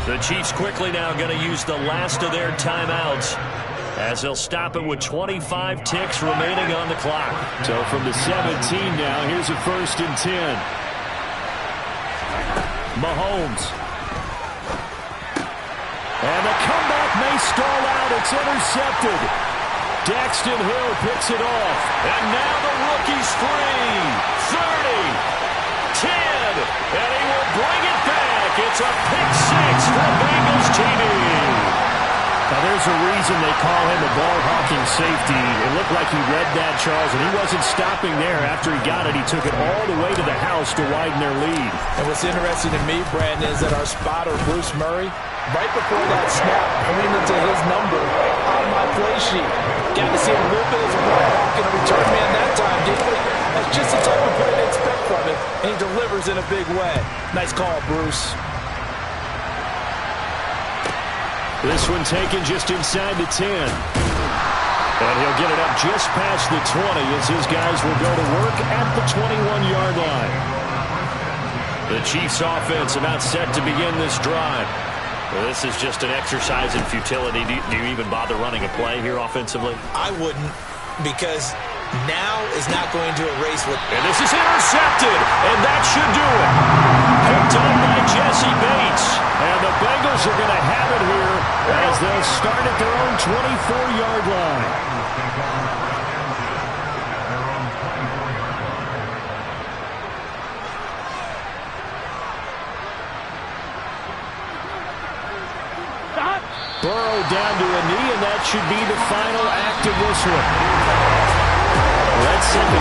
The Chiefs quickly now going to use the last of their timeouts as they'll stop it with 25 ticks remaining on the clock. So from the 17 now, here's a 1st and 10. Mahomes. And the comeback may stall out. It's intercepted. Daxton Hill picks it off. And now the rookie's free. 30, 10, and he will bring it back. It's a pick 6 for Bengals TV. Now, there's a reason they call him a ball-hawking safety. It looked like he read that, Charles, and he wasn't stopping there. After he got it, he took it all the way to the house to widen their lead. And what's interesting to me, Brandon, is that our spotter, Bruce Murray, right before that snap, pointed to his number on my play sheet. Got to see a little bit as a ball-hawk and a return man that time, didn't we? That's just the type of play they expect from him, and he delivers in a big way. Nice call, Bruce. This one taken just inside the 10. And he'll get it up just past the 20 as his guys will go to work at the 21-yard line. The Chiefs offense about set to begin this drive. Well, this is just an exercise in futility. Do you even bother running a play here offensively? I wouldn't, because now is not going to erase what... And this is intercepted, and that should do it. Picked up by Jesse Bates. And the Bengals are going to have it here as they'll start at their own 24-yard line. Burrow down to a knee, and that should be the final act of this one. Let's set the